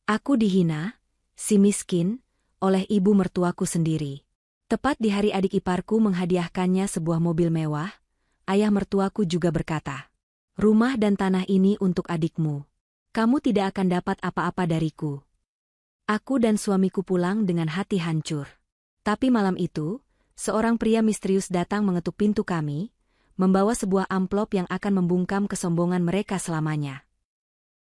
Aku dihina, si miskin, oleh ibu mertuaku sendiri. Tepat di hari adik iparku menghadiahkannya sebuah mobil mewah, ayah mertuaku juga berkata, "Rumah dan tanah ini untuk adikmu. Kamu tidak akan dapat apa-apa dariku." Aku dan suamiku pulang dengan hati hancur. Tapi malam itu, seorang pria misterius datang mengetuk pintu kami, membawa sebuah amplop yang akan membungkam kesombongan mereka selamanya.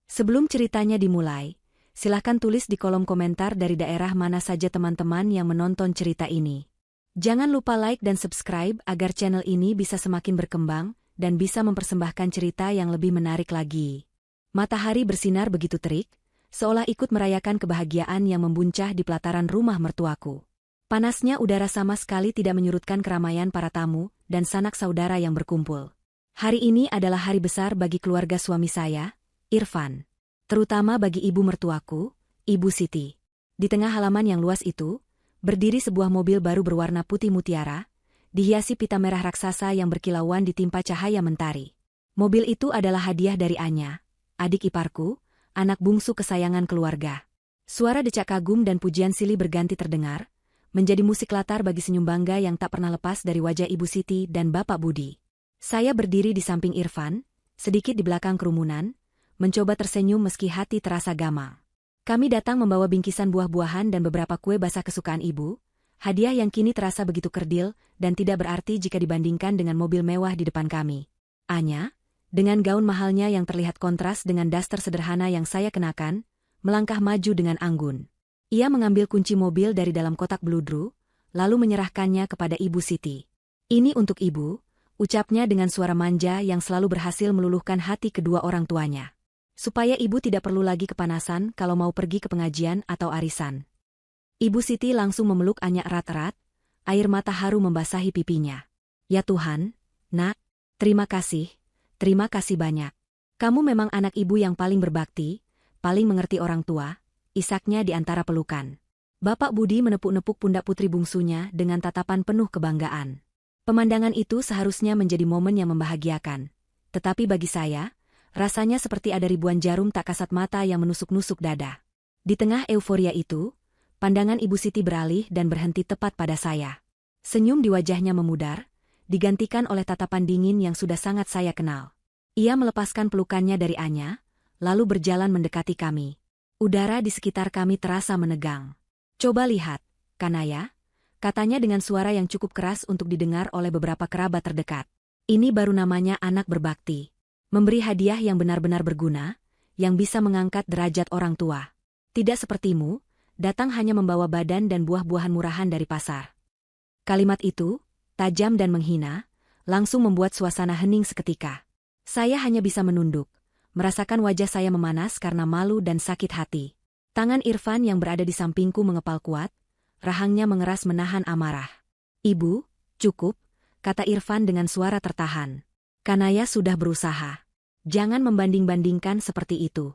Sebelum ceritanya dimulai, silakan tulis di kolom komentar dari daerah mana saja teman-teman yang menonton cerita ini. Jangan lupa like dan subscribe agar channel ini bisa semakin berkembang dan bisa mempersembahkan cerita yang lebih menarik lagi. Matahari bersinar begitu terik, seolah ikut merayakan kebahagiaan yang membuncah di pelataran rumah mertuaku. Panasnya udara sama sekali tidak menyurutkan keramaian para tamu dan sanak saudara yang berkumpul. Hari ini adalah hari besar bagi keluarga suami saya, Irfan. Terutama bagi ibu mertuaku, Ibu Siti. Di tengah halaman yang luas itu, berdiri sebuah mobil baru berwarna putih mutiara, dihiasi pita merah raksasa yang berkilauan ditimpa cahaya mentari. Mobil itu adalah hadiah dari Anya, adik iparku, anak bungsu kesayangan keluarga. Suara decak kagum dan pujian silih berganti terdengar, menjadi musik latar bagi senyum bangga yang tak pernah lepas dari wajah Ibu Siti dan Bapak Budi. Saya berdiri di samping Irfan, sedikit di belakang kerumunan, mencoba tersenyum meski hati terasa gamang. Kami datang membawa bingkisan buah-buahan dan beberapa kue basah kesukaan ibu, hadiah yang kini terasa begitu kerdil dan tidak berarti jika dibandingkan dengan mobil mewah di depan kami. Anya, dengan gaun mahalnya yang terlihat kontras dengan daster sederhana yang saya kenakan, melangkah maju dengan anggun. Ia mengambil kunci mobil dari dalam kotak beludru, lalu menyerahkannya kepada Ibu Siti. "Ini untuk ibu," ucapnya dengan suara manja yang selalu berhasil meluluhkan hati kedua orang tuanya. Supaya ibu tidak perlu lagi kepanasan kalau mau pergi ke pengajian atau arisan. Ibu Siti langsung memeluk Anya erat-erat, air mata haru membasahi pipinya. "Ya Tuhan, Nak, terima kasih banyak. Kamu memang anak ibu yang paling berbakti, paling mengerti orang tua," isaknya di antara pelukan. Bapak Budi menepuk-nepuk pundak putri bungsunya dengan tatapan penuh kebanggaan. Pemandangan itu seharusnya menjadi momen yang membahagiakan. Tetapi bagi saya, rasanya seperti ada ribuan jarum tak kasat mata yang menusuk-nusuk dada. Di tengah euforia itu, pandangan Ibu Siti beralih dan berhenti tepat pada saya. Senyum di wajahnya memudar, digantikan oleh tatapan dingin yang sudah sangat saya kenal. Ia melepaskan pelukannya dari Anya, lalu berjalan mendekati kami. Udara di sekitar kami terasa menegang. "Coba lihat, Kanaya," katanya dengan suara yang cukup keras untuk didengar oleh beberapa kerabat terdekat. "Ini baru namanya anak berbakti. Memberi hadiah yang benar-benar berguna, yang bisa mengangkat derajat orang tua. Tidak sepertimu, datang hanya membawa badan dan buah-buahan murahan dari pasar." Kalimat itu, tajam dan menghina, langsung membuat suasana hening seketika. Saya hanya bisa menunduk, merasakan wajah saya memanas karena malu dan sakit hati. Tangan Irfan yang berada di sampingku mengepal kuat, rahangnya mengeras menahan amarah. "Ibu, cukup," kata Irfan dengan suara tertahan. "Kanaya sudah berusaha. Jangan membanding-bandingkan seperti itu."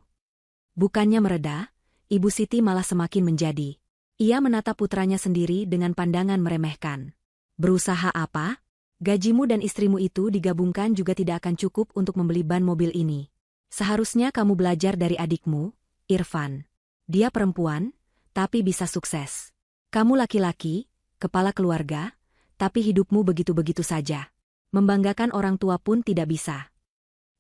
Bukannya mereda, Ibu Siti malah semakin menjadi. Ia menatap putranya sendiri dengan pandangan meremehkan. "Berusaha apa? Gajimu dan istrimu itu digabungkan juga tidak akan cukup untuk membeli ban mobil ini. Seharusnya kamu belajar dari adikmu, Irfan. Dia perempuan, tapi bisa sukses. Kamu laki-laki, kepala keluarga, tapi hidupmu begitu-begitu saja. Membanggakan orang tua pun tidak bisa."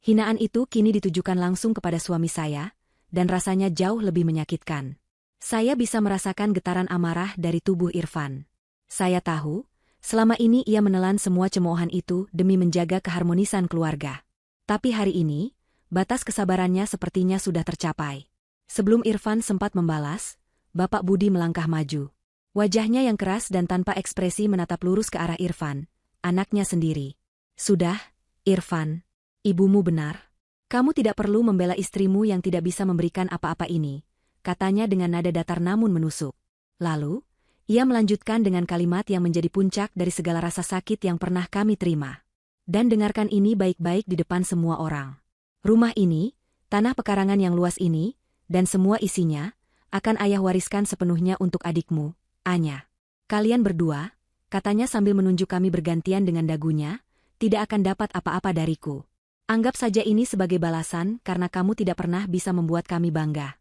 Hinaan itu kini ditujukan langsung kepada suami saya, dan rasanya jauh lebih menyakitkan. Saya bisa merasakan getaran amarah dari tubuh Irfan. Saya tahu, selama ini ia menelan semua cemoohan itu demi menjaga keharmonisan keluarga. Tapi hari ini, batas kesabarannya sepertinya sudah tercapai. Sebelum Irfan sempat membalas, Bapak Budi melangkah maju. Wajahnya yang keras dan tanpa ekspresi menatap lurus ke arah Irfan, anaknya sendiri. "Sudah, Irfan. Ibumu benar. Kamu tidak perlu membela istrimu yang tidak bisa memberikan apa-apa ini," katanya dengan nada datar namun menusuk. Lalu, ia melanjutkan dengan kalimat yang menjadi puncak dari segala rasa sakit yang pernah kami terima. "Dan dengarkan ini baik-baik di depan semua orang. Rumah ini, tanah pekarangan yang luas ini, dan semua isinya, akan ayah wariskan sepenuhnya untuk adikmu, Anya. Kalian berdua," katanya sambil menunjuk kami bergantian dengan dagunya, "tidak akan dapat apa-apa dariku. Anggap saja ini sebagai balasan karena kamu tidak pernah bisa membuat kami bangga."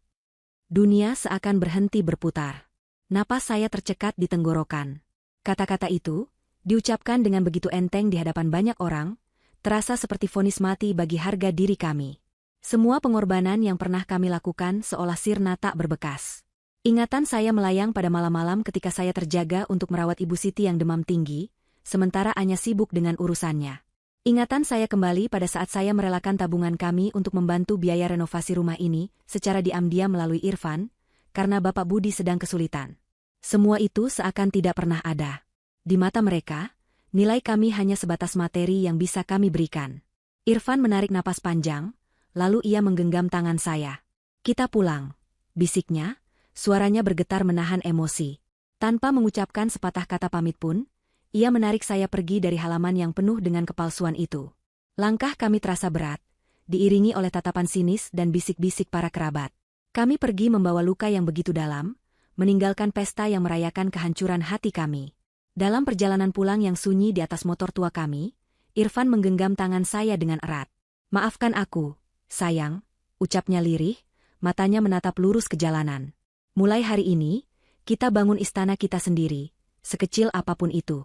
Dunia seakan berhenti berputar. Napas saya tercekat di tenggorokan. Kata-kata itu, diucapkan dengan begitu enteng di hadapan banyak orang, terasa seperti vonis mati bagi harga diri kami. Semua pengorbanan yang pernah kami lakukan seolah sirna tak berbekas. Ingatan saya melayang pada malam-malam ketika saya terjaga untuk merawat Ibu Siti yang demam tinggi, sementara Anya sibuk dengan urusannya. Ingatan saya kembali pada saat saya merelakan tabungan kami untuk membantu biaya renovasi rumah ini secara diam-diam melalui Irfan, karena Bapak Budi sedang kesulitan. Semua itu seakan tidak pernah ada. Di mata mereka, nilai kami hanya sebatas materi yang bisa kami berikan. Irfan menarik napas panjang, lalu ia menggenggam tangan saya. "Kita pulang," bisiknya, suaranya bergetar menahan emosi. Tanpa mengucapkan sepatah kata pamit pun, ia menarik saya pergi dari halaman yang penuh dengan kepalsuan itu. Langkah kami terasa berat, diiringi oleh tatapan sinis dan bisik-bisik para kerabat. Kami pergi membawa luka yang begitu dalam, meninggalkan pesta yang merayakan kehancuran hati kami. Dalam perjalanan pulang yang sunyi di atas motor tua kami, Irfan menggenggam tangan saya dengan erat. "Maafkan aku, sayang," ucapnya lirih, matanya menatap lurus ke jalanan. "Mulai hari ini, kita bangun istana kita sendiri, sekecil apapun itu."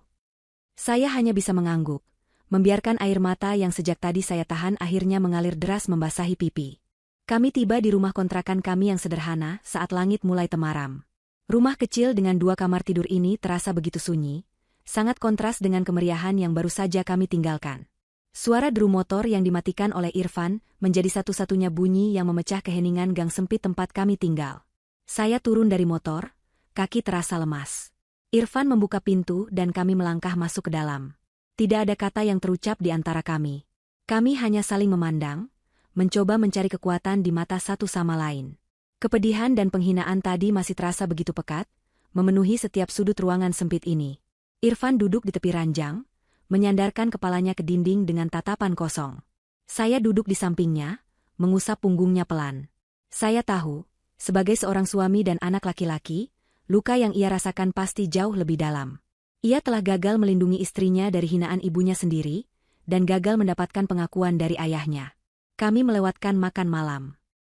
Saya hanya bisa mengangguk, membiarkan air mata yang sejak tadi saya tahan akhirnya mengalir deras membasahi pipi. Kami tiba di rumah kontrakan kami yang sederhana saat langit mulai temaram. Rumah kecil dengan 2 kamar tidur ini terasa begitu sunyi, sangat kontras dengan kemeriahan yang baru saja kami tinggalkan. Suara deru motor yang dimatikan oleh Irfan menjadi satu-satunya bunyi yang memecah keheningan gang sempit tempat kami tinggal. Saya turun dari motor, kaki terasa lemas. Irfan membuka pintu dan kami melangkah masuk ke dalam. Tidak ada kata yang terucap di antara kami. Kami hanya saling memandang, mencoba mencari kekuatan di mata satu sama lain. Kepedihan dan penghinaan tadi masih terasa begitu pekat, memenuhi setiap sudut ruangan sempit ini. Irfan duduk di tepi ranjang, menyandarkan kepalanya ke dinding dengan tatapan kosong. Saya duduk di sampingnya, mengusap punggungnya pelan. Saya tahu, sebagai seorang suami dan anak laki-laki, luka yang ia rasakan pasti jauh lebih dalam. Ia telah gagal melindungi istrinya dari hinaan ibunya sendiri, dan gagal mendapatkan pengakuan dari ayahnya. Kami melewatkan makan malam.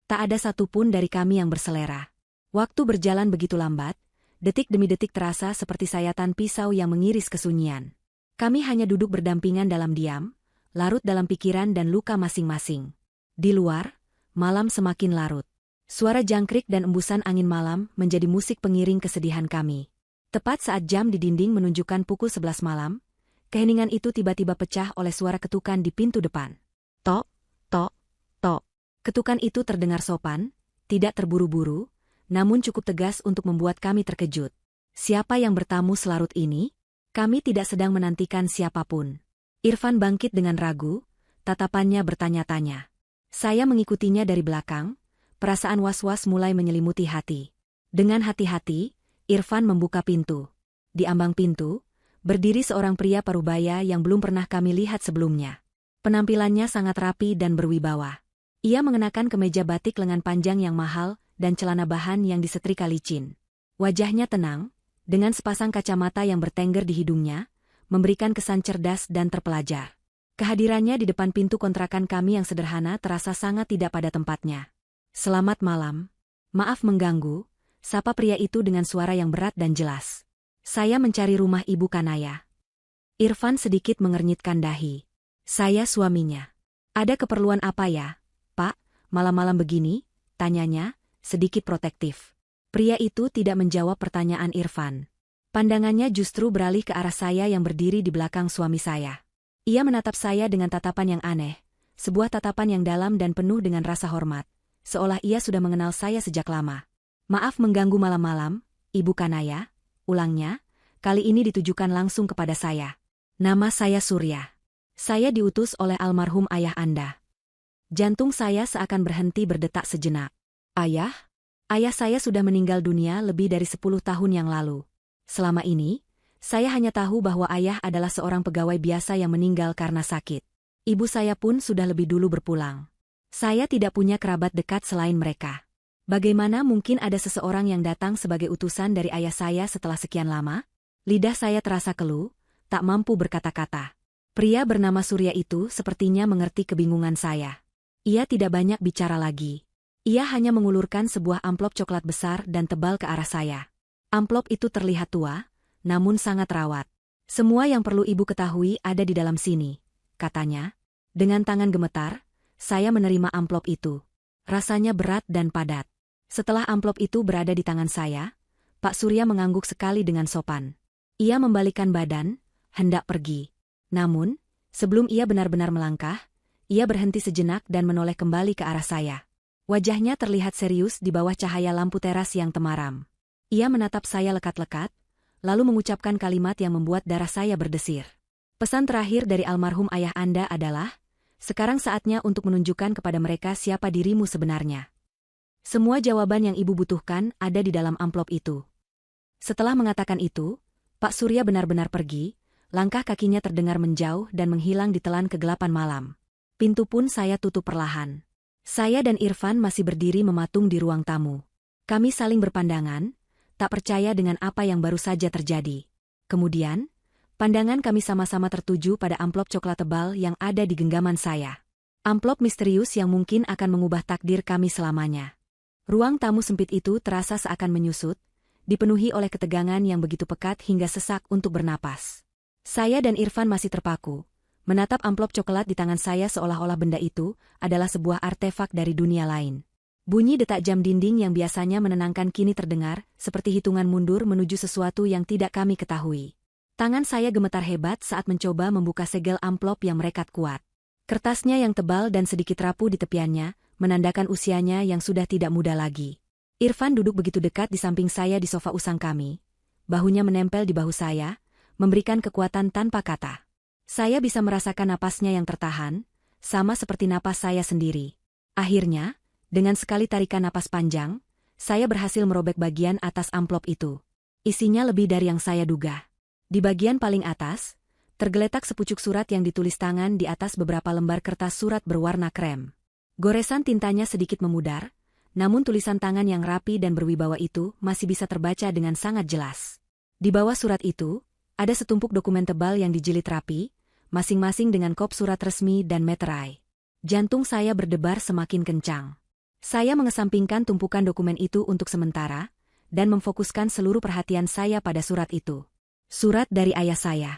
Tak ada satupun dari kami yang berselera. Waktu berjalan begitu lambat, detik demi detik terasa seperti sayatan pisau yang mengiris kesunyian. Kami hanya duduk berdampingan dalam diam, larut dalam pikiran dan luka masing-masing. Di luar, malam semakin larut. Suara jangkrik dan embusan angin malam menjadi musik pengiring kesedihan kami. Tepat saat jam di dinding menunjukkan pukul 11 malam, keheningan itu tiba-tiba pecah oleh suara ketukan di pintu depan. Tok, tok, tok. Ketukan itu terdengar sopan, tidak terburu-buru, namun cukup tegas untuk membuat kami terkejut. Siapa yang bertamu selarut ini? Kami tidak sedang menantikan siapapun. Irfan bangkit dengan ragu, tatapannya bertanya-tanya. Saya mengikutinya dari belakang. Perasaan was-was mulai menyelimuti hati. Dengan hati-hati, Irfan membuka pintu. Di ambang pintu, berdiri seorang pria parubaya yang belum pernah kami lihat sebelumnya. Penampilannya sangat rapi dan berwibawa. Ia mengenakan kemeja batik lengan panjang yang mahal dan celana bahan yang disetrika licin. Wajahnya tenang, dengan sepasang kacamata yang bertengger di hidungnya, memberikan kesan cerdas dan terpelajar. Kehadirannya di depan pintu kontrakan kami yang sederhana terasa sangat tidak pada tempatnya. "Selamat malam. Maaf mengganggu," sapa pria itu dengan suara yang berat dan jelas. "Saya mencari rumah Ibu Kanaya." Irfan sedikit mengernyitkan dahi. "Saya suaminya." "Ada keperluan apa ya, Pak, malam-malam begini?" tanyanya, sedikit protektif. Pria itu tidak menjawab pertanyaan Irfan. Pandangannya justru beralih ke arah saya yang berdiri di belakang suami saya. Ia menatap saya dengan tatapan yang aneh, sebuah tatapan yang dalam dan penuh dengan rasa hormat. Seolah ia sudah mengenal saya sejak lama. "Maaf mengganggu malam-malam, Ibu Kanaya," ulangnya, kali ini ditujukan langsung kepada saya. "Nama saya Surya. Saya diutus oleh almarhum ayah Anda." Jantung saya seakan berhenti berdetak sejenak. "Ayah? Ayah saya sudah meninggal dunia lebih dari 10 tahun yang lalu. Selama ini, saya hanya tahu bahwa ayah adalah seorang pegawai biasa yang meninggal karena sakit. Ibu saya pun sudah lebih dulu berpulang. Saya tidak punya kerabat dekat selain mereka. Bagaimana mungkin ada seseorang yang datang sebagai utusan dari ayah saya setelah sekian lama?" Lidah saya terasa keluh, tak mampu berkata-kata. Pria bernama Surya itu sepertinya mengerti kebingungan saya. Ia tidak banyak bicara lagi. Ia hanya mengulurkan sebuah amplop coklat besar dan tebal ke arah saya. Amplop itu terlihat tua, namun sangat rawat. Semua yang perlu ibu ketahui ada di dalam sini, katanya. Dengan tangan gemetar, saya menerima amplop itu. Rasanya berat dan padat. Setelah amplop itu berada di tangan saya, Pak Surya mengangguk sekali dengan sopan. Ia membalikkan badan, hendak pergi. Namun, sebelum ia benar-benar melangkah, ia berhenti sejenak dan menoleh kembali ke arah saya. Wajahnya terlihat serius di bawah cahaya lampu teras yang temaram. Ia menatap saya lekat-lekat, lalu mengucapkan kalimat yang membuat darah saya berdesir. Pesan terakhir dari almarhum ayah Anda adalah, sekarang saatnya untuk menunjukkan kepada mereka siapa dirimu sebenarnya. Semua jawaban yang ibu butuhkan ada di dalam amplop itu. Setelah mengatakan itu, Pak Surya benar-benar pergi, langkah kakinya terdengar menjauh dan menghilang di telan kegelapan malam. Pintu pun saya tutup perlahan. Saya dan Irfan masih berdiri mematung di ruang tamu. Kami saling berpandangan, tak percaya dengan apa yang baru saja terjadi. Kemudian, pandangan kami sama-sama tertuju pada amplop coklat tebal yang ada di genggaman saya. Amplop misterius yang mungkin akan mengubah takdir kami selamanya. Ruang tamu sempit itu terasa seakan menyusut, dipenuhi oleh ketegangan yang begitu pekat hingga sesak untuk bernapas. Saya dan Irfan masih terpaku, menatap amplop coklat di tangan saya seolah-olah benda itu adalah sebuah artefak dari dunia lain. Bunyi detak jam dinding yang biasanya menenangkan kini terdengar, seperti hitungan mundur menuju sesuatu yang tidak kami ketahui. Tangan saya gemetar hebat saat mencoba membuka segel amplop yang merekat kuat. Kertasnya yang tebal dan sedikit rapuh di tepiannya, menandakan usianya yang sudah tidak muda lagi. Irfan duduk begitu dekat di samping saya di sofa usang kami. Bahunya menempel di bahu saya, memberikan kekuatan tanpa kata. Saya bisa merasakan napasnya yang tertahan, sama seperti napas saya sendiri. Akhirnya, dengan sekali tarikan napas panjang, saya berhasil merobek bagian atas amplop itu. Isinya lebih dari yang saya duga. Di bagian paling atas, tergeletak sepucuk surat yang ditulis tangan di atas beberapa lembar kertas surat berwarna krem. Goresan tintanya sedikit memudar, namun tulisan tangan yang rapi dan berwibawa itu masih bisa terbaca dengan sangat jelas. Di bawah surat itu, ada setumpuk dokumen tebal yang dijilid rapi, masing-masing dengan kop surat resmi dan meterai. Jantung saya berdebar semakin kencang. Saya mengesampingkan tumpukan dokumen itu untuk sementara, dan memfokuskan seluruh perhatian saya pada surat itu. Surat dari ayah saya.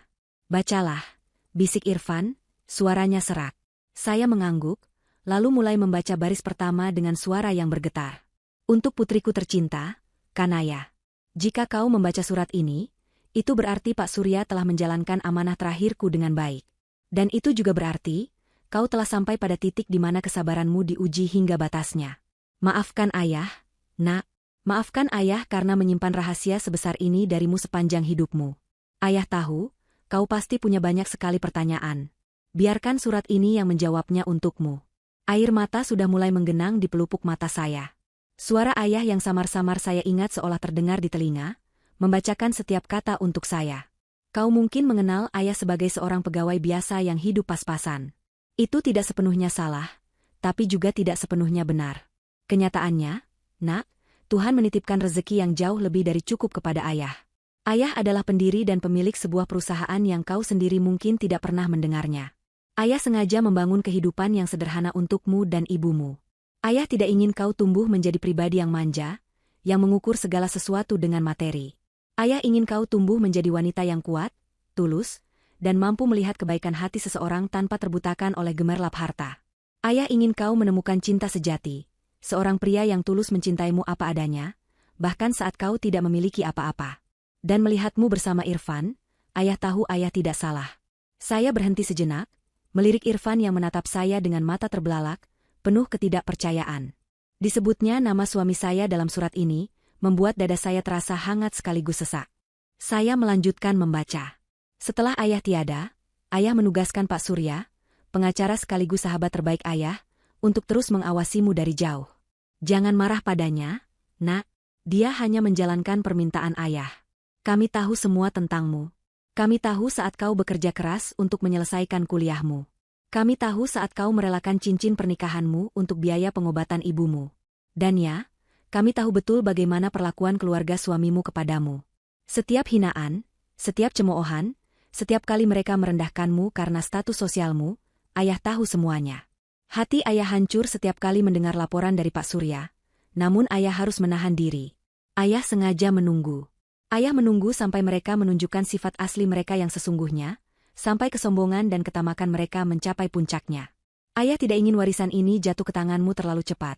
Bacalah, bisik Irfan, suaranya serak. Saya mengangguk, lalu mulai membaca baris pertama dengan suara yang bergetar. Untuk putriku tercinta, Kanaya. Jika kau membaca surat ini, itu berarti Pak Surya telah menjalankan amanah terakhirku dengan baik. Dan itu juga berarti, kau telah sampai pada titik di mana kesabaranmu diuji hingga batasnya. Maafkan ayah, nak. Maafkan ayah karena menyimpan rahasia sebesar ini darimu sepanjang hidupmu. Ayah tahu, kau pasti punya banyak sekali pertanyaan. Biarkan surat ini yang menjawabnya untukmu. Air mata sudah mulai menggenang di pelupuk mata saya. Suara ayah yang samar-samar saya ingat seolah terdengar di telinga, membacakan setiap kata untuk saya. Kau mungkin mengenal ayah sebagai seorang pegawai biasa yang hidup pas-pasan. Itu tidak sepenuhnya salah, tapi juga tidak sepenuhnya benar. Kenyataannya, nak, Tuhan menitipkan rezeki yang jauh lebih dari cukup kepada ayah. Ayah adalah pendiri dan pemilik sebuah perusahaan yang kau sendiri mungkin tidak pernah mendengarnya. Ayah sengaja membangun kehidupan yang sederhana untukmu dan ibumu. Ayah tidak ingin kau tumbuh menjadi pribadi yang manja, yang mengukur segala sesuatu dengan materi. Ayah ingin kau tumbuh menjadi wanita yang kuat, tulus, dan mampu melihat kebaikan hati seseorang tanpa terbutakan oleh gemerlap harta. Ayah ingin kau menemukan cinta sejati, seorang pria yang tulus mencintaimu apa adanya, bahkan saat kau tidak memiliki apa-apa. Dan melihatmu bersama Irfan, ayah tahu ayah tidak salah. Saya berhenti sejenak, melirik Irfan yang menatap saya dengan mata terbelalak, penuh ketidakpercayaan. Disebutnya nama suami saya dalam surat ini, membuat dada saya terasa hangat sekaligus sesak. Saya melanjutkan membaca. Setelah ayah tiada, ayah menugaskan Pak Surya, pengacara sekaligus sahabat terbaik ayah, untuk terus mengawasimu dari jauh. Jangan marah padanya, nak, dia hanya menjalankan permintaan ayah. Kami tahu semua tentangmu. Kami tahu saat kau bekerja keras untuk menyelesaikan kuliahmu. Kami tahu saat kau merelakan cincin pernikahanmu untuk biaya pengobatan ibumu. Dan ya, kami tahu betul bagaimana perlakuan keluarga suamimu kepadamu. Setiap hinaan, setiap cemoohan, setiap kali mereka merendahkanmu karena status sosialmu, ayah tahu semuanya. Hati ayah hancur setiap kali mendengar laporan dari Pak Surya, namun ayah harus menahan diri. Ayah sengaja menunggu. Ayah menunggu sampai mereka menunjukkan sifat asli mereka yang sesungguhnya, sampai kesombongan dan ketamakan mereka mencapai puncaknya. Ayah tidak ingin warisan ini jatuh ke tanganmu terlalu cepat,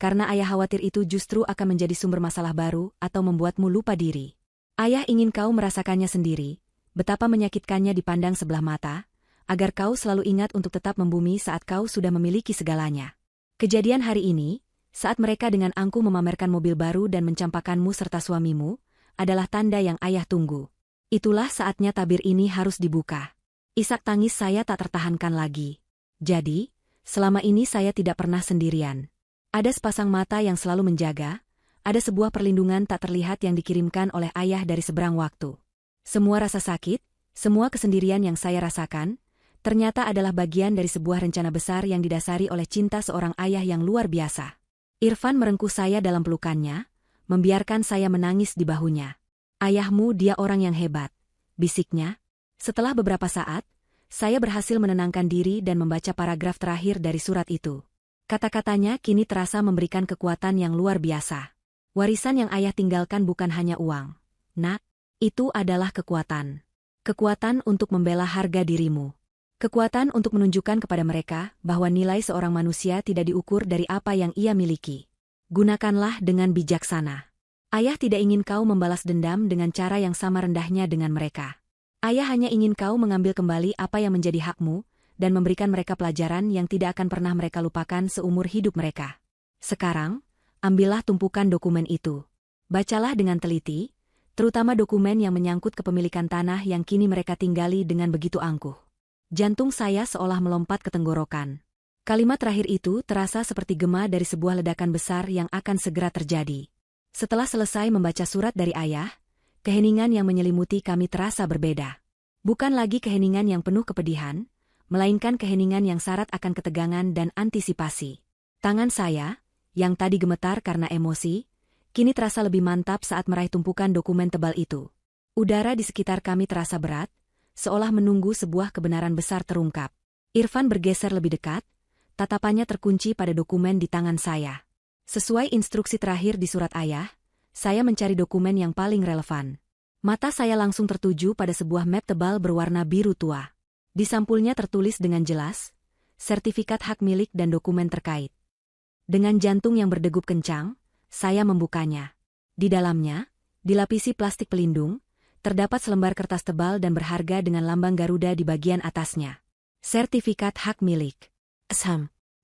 karena ayah khawatir itu justru akan menjadi sumber masalah baru atau membuatmu lupa diri. Ayah ingin kau merasakannya sendiri, betapa menyakitkannya dipandang sebelah mata, agar kau selalu ingat untuk tetap membumi saat kau sudah memiliki segalanya. Kejadian hari ini, saat mereka dengan angkuh memamerkan mobil baru dan mencampakkanmu serta suamimu, adalah tanda yang ayah tunggu. Itulah saatnya tabir ini harus dibuka. Isak tangis saya tak tertahankan lagi. Jadi, selama ini saya tidak pernah sendirian. Ada sepasang mata yang selalu menjaga, ada sebuah perlindungan tak terlihat yang dikirimkan oleh ayah dari seberang waktu. Semua rasa sakit, semua kesendirian yang saya rasakan, ternyata adalah bagian dari sebuah rencana besar yang didasari oleh cinta seorang ayah yang luar biasa. Irfan merengkuh saya dalam pelukannya, membiarkan saya menangis di bahunya. Ayahmu dia orang yang hebat, bisiknya. Setelah beberapa saat, saya berhasil menenangkan diri dan membaca paragraf terakhir dari surat itu. Kata-katanya kini terasa memberikan kekuatan yang luar biasa. Warisan yang ayah tinggalkan bukan hanya uang. Nak, itu adalah kekuatan. Kekuatan untuk membela harga dirimu. Kekuatan untuk menunjukkan kepada mereka bahwa nilai seorang manusia tidak diukur dari apa yang ia miliki. Gunakanlah dengan bijaksana. Ayah tidak ingin kau membalas dendam dengan cara yang sama rendahnya dengan mereka. Ayah hanya ingin kau mengambil kembali apa yang menjadi hakmu, dan memberikan mereka pelajaran yang tidak akan pernah mereka lupakan seumur hidup mereka. Sekarang, ambillah tumpukan dokumen itu. Bacalah dengan teliti, terutama dokumen yang menyangkut kepemilikan tanah yang kini mereka tinggali dengan begitu angkuh. Jantung saya seolah melompat ke tenggorokan. Kalimat terakhir itu terasa seperti gema dari sebuah ledakan besar yang akan segera terjadi. Setelah selesai membaca surat dari ayah, keheningan yang menyelimuti kami terasa berbeda. Bukan lagi keheningan yang penuh kepedihan, melainkan keheningan yang syarat akan ketegangan dan antisipasi. Tangan saya, yang tadi gemetar karena emosi, kini terasa lebih mantap saat meraih tumpukan dokumen tebal itu. Udara di sekitar kami terasa berat, seolah menunggu sebuah kebenaran besar terungkap. Irfan bergeser lebih dekat, tatapannya terkunci pada dokumen di tangan saya. Sesuai instruksi terakhir di surat ayah, saya mencari dokumen yang paling relevan. Mata saya langsung tertuju pada sebuah map tebal berwarna biru tua. Di sampulnya tertulis dengan jelas, sertifikat hak milik dan dokumen terkait. Dengan jantung yang berdegup kencang, saya membukanya. Di dalamnya, dilapisi plastik pelindung, terdapat selembar kertas tebal dan berharga dengan lambang Garuda di bagian atasnya. Sertifikat hak milik.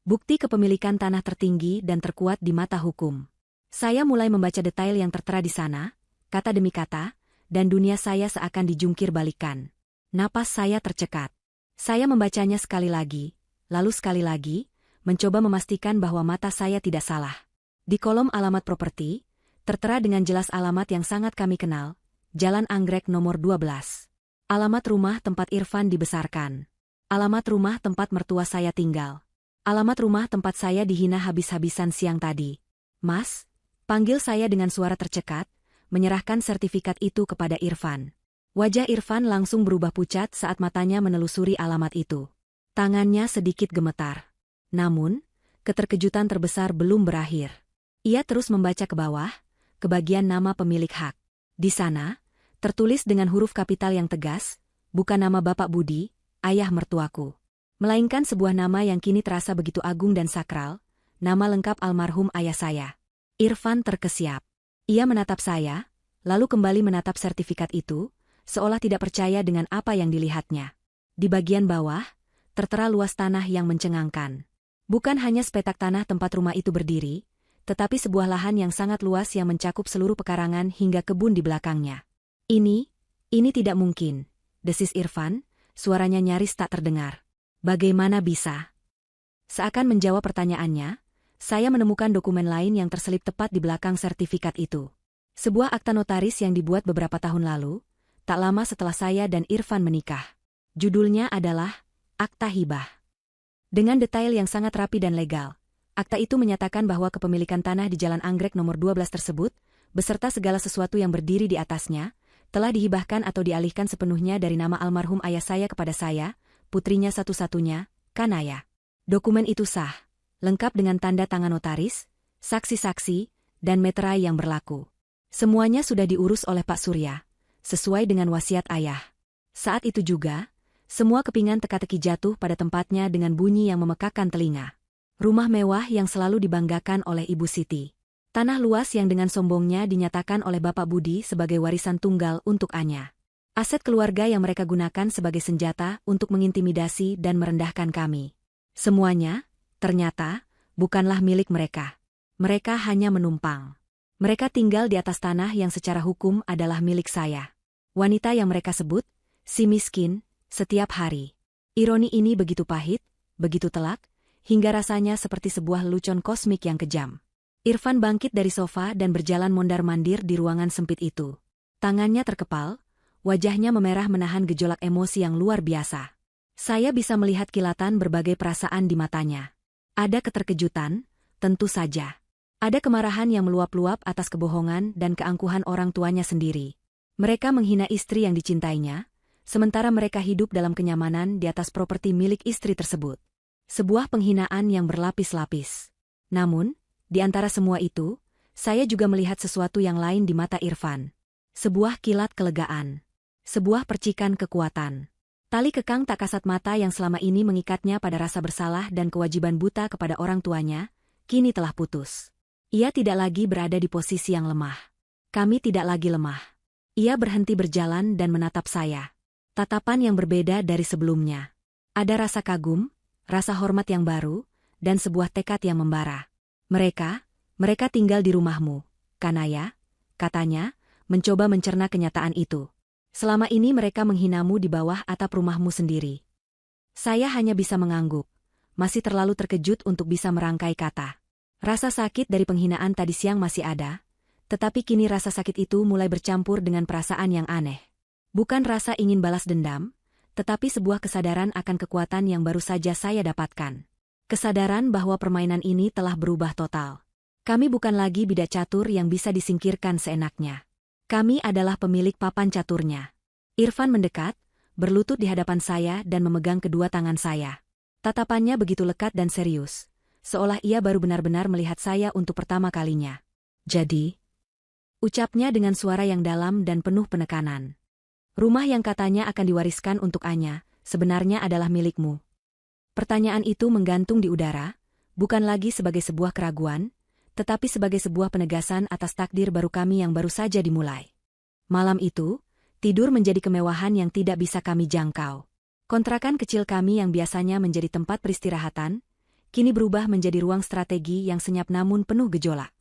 Bukti kepemilikan tanah tertinggi dan terkuat di mata hukum. Saya mulai membaca detail yang tertera di sana, kata demi kata, dan dunia saya seakan dijungkir balikan. Napas saya tercekat. Saya membacanya sekali lagi, lalu sekali lagi, mencoba memastikan bahwa mata saya tidak salah. Di kolom alamat properti, tertera dengan jelas alamat yang sangat kami kenal, Jalan Anggrek nomor 12. Alamat rumah tempat Irfan dibesarkan. Alamat rumah tempat mertua saya tinggal. Alamat rumah tempat saya dihina habis-habisan siang tadi. Mas, panggil saya dengan suara tercekat, menyerahkan sertifikat itu kepada Irfan. Wajah Irfan langsung berubah pucat saat matanya menelusuri alamat itu. Tangannya sedikit gemetar. Namun, keterkejutan terbesar belum berakhir. Ia terus membaca ke bawah, ke bagian nama pemilik hak. Di sana, tertulis dengan huruf kapital yang tegas, bukan nama Bapak Budi, ayah mertuaku, melainkan sebuah nama yang kini terasa begitu agung dan sakral, nama lengkap almarhum ayah saya. Irfan terkesiap. Ia menatap saya, lalu kembali menatap sertifikat itu, seolah tidak percaya dengan apa yang dilihatnya. Di bagian bawah, tertera luas tanah yang mencengangkan. Bukan hanya sepetak tanah tempat rumah itu berdiri, tetapi sebuah lahan yang sangat luas yang mencakup seluruh pekarangan hingga kebun di belakangnya. Ini tidak mungkin, desis Irfan, suaranya nyaris tak terdengar. Bagaimana bisa? Seakan menjawab pertanyaannya, saya menemukan dokumen lain yang terselip tepat di belakang sertifikat itu. Sebuah akta notaris yang dibuat beberapa tahun lalu, tak lama setelah saya dan Irfan menikah. Judulnya adalah Akta Hibah. Dengan detail yang sangat rapi dan legal, akta itu menyatakan bahwa kepemilikan tanah di Jalan Anggrek nomor 12 tersebut, beserta segala sesuatu yang berdiri di atasnya, telah dihibahkan atau dialihkan sepenuhnya dari nama almarhum ayah saya kepada saya, putrinya satu-satunya, Kanaya. Dokumen itu sah, lengkap dengan tanda tangan notaris, saksi-saksi, dan meterai yang berlaku. Semuanya sudah diurus oleh Pak Surya, sesuai dengan wasiat ayah. Saat itu juga, semua kepingan teka-teki jatuh pada tempatnya dengan bunyi yang memekakan telinga. Rumah mewah yang selalu dibanggakan oleh Ibu Siti. Tanah luas yang dengan sombongnya dinyatakan oleh Bapak Budi sebagai warisan tunggal untuk Anya. Aset keluarga yang mereka gunakan sebagai senjata untuk mengintimidasi dan merendahkan kami. Semuanya, ternyata, bukanlah milik mereka. Mereka hanya menumpang. Mereka tinggal di atas tanah yang secara hukum adalah milik saya. Wanita yang mereka sebut, si miskin, setiap hari. Ironi ini begitu pahit, begitu telak, hingga rasanya seperti sebuah lelucon kosmik yang kejam. Irfan bangkit dari sofa dan berjalan mondar-mandir di ruangan sempit itu. Tangannya terkepal, wajahnya memerah menahan gejolak emosi yang luar biasa. Saya bisa melihat kilatan berbagai perasaan di matanya. Ada keterkejutan, tentu saja. Ada kemarahan yang meluap-luap atas kebohongan dan keangkuhan orang tuanya sendiri. Mereka menghina istri yang dicintainya, sementara mereka hidup dalam kenyamanan di atas properti milik istri tersebut. Sebuah penghinaan yang berlapis-lapis. Namun, di antara semua itu, saya juga melihat sesuatu yang lain di mata Irfan. Sebuah kilat kelegaan. Sebuah percikan kekuatan. Tali kekang tak kasat mata yang selama ini mengikatnya pada rasa bersalah dan kewajiban buta kepada orang tuanya, kini telah putus. Ia tidak lagi berada di posisi yang lemah. Kami tidak lagi lemah. Ia berhenti berjalan dan menatap saya. Tatapan yang berbeda dari sebelumnya. Ada rasa kagum, rasa hormat yang baru, dan sebuah tekad yang membara. Mereka tinggal di rumahmu, Kanaya, katanya, mencoba mencerna kenyataan itu. Selama ini mereka menghinamu di bawah atap rumahmu sendiri. Saya hanya bisa mengangguk, masih terlalu terkejut untuk bisa merangkai kata. Rasa sakit dari penghinaan tadi siang masih ada, tetapi kini rasa sakit itu mulai bercampur dengan perasaan yang aneh. Bukan rasa ingin balas dendam, tetapi sebuah kesadaran akan kekuatan yang baru saja saya dapatkan. Kesadaran bahwa permainan ini telah berubah total. Kami bukan lagi bidak catur yang bisa disingkirkan seenaknya. Kami adalah pemilik papan caturnya. Irfan mendekat, berlutut di hadapan saya dan memegang kedua tangan saya. Tatapannya begitu lekat dan serius, seolah ia baru benar-benar melihat saya untuk pertama kalinya. Jadi, ucapnya dengan suara yang dalam dan penuh penekanan. Rumah yang katanya akan diwariskan untuk Anya, sebenarnya adalah milikmu. Pertanyaan itu menggantung di udara, bukan lagi sebagai sebuah keraguan, tetapi sebagai sebuah penegasan atas takdir baru kami yang baru saja dimulai. Malam itu, tidur menjadi kemewahan yang tidak bisa kami jangkau. Kontrakan kecil kami yang biasanya menjadi tempat peristirahatan, kini berubah menjadi ruang strategi yang senyap namun penuh gejolak.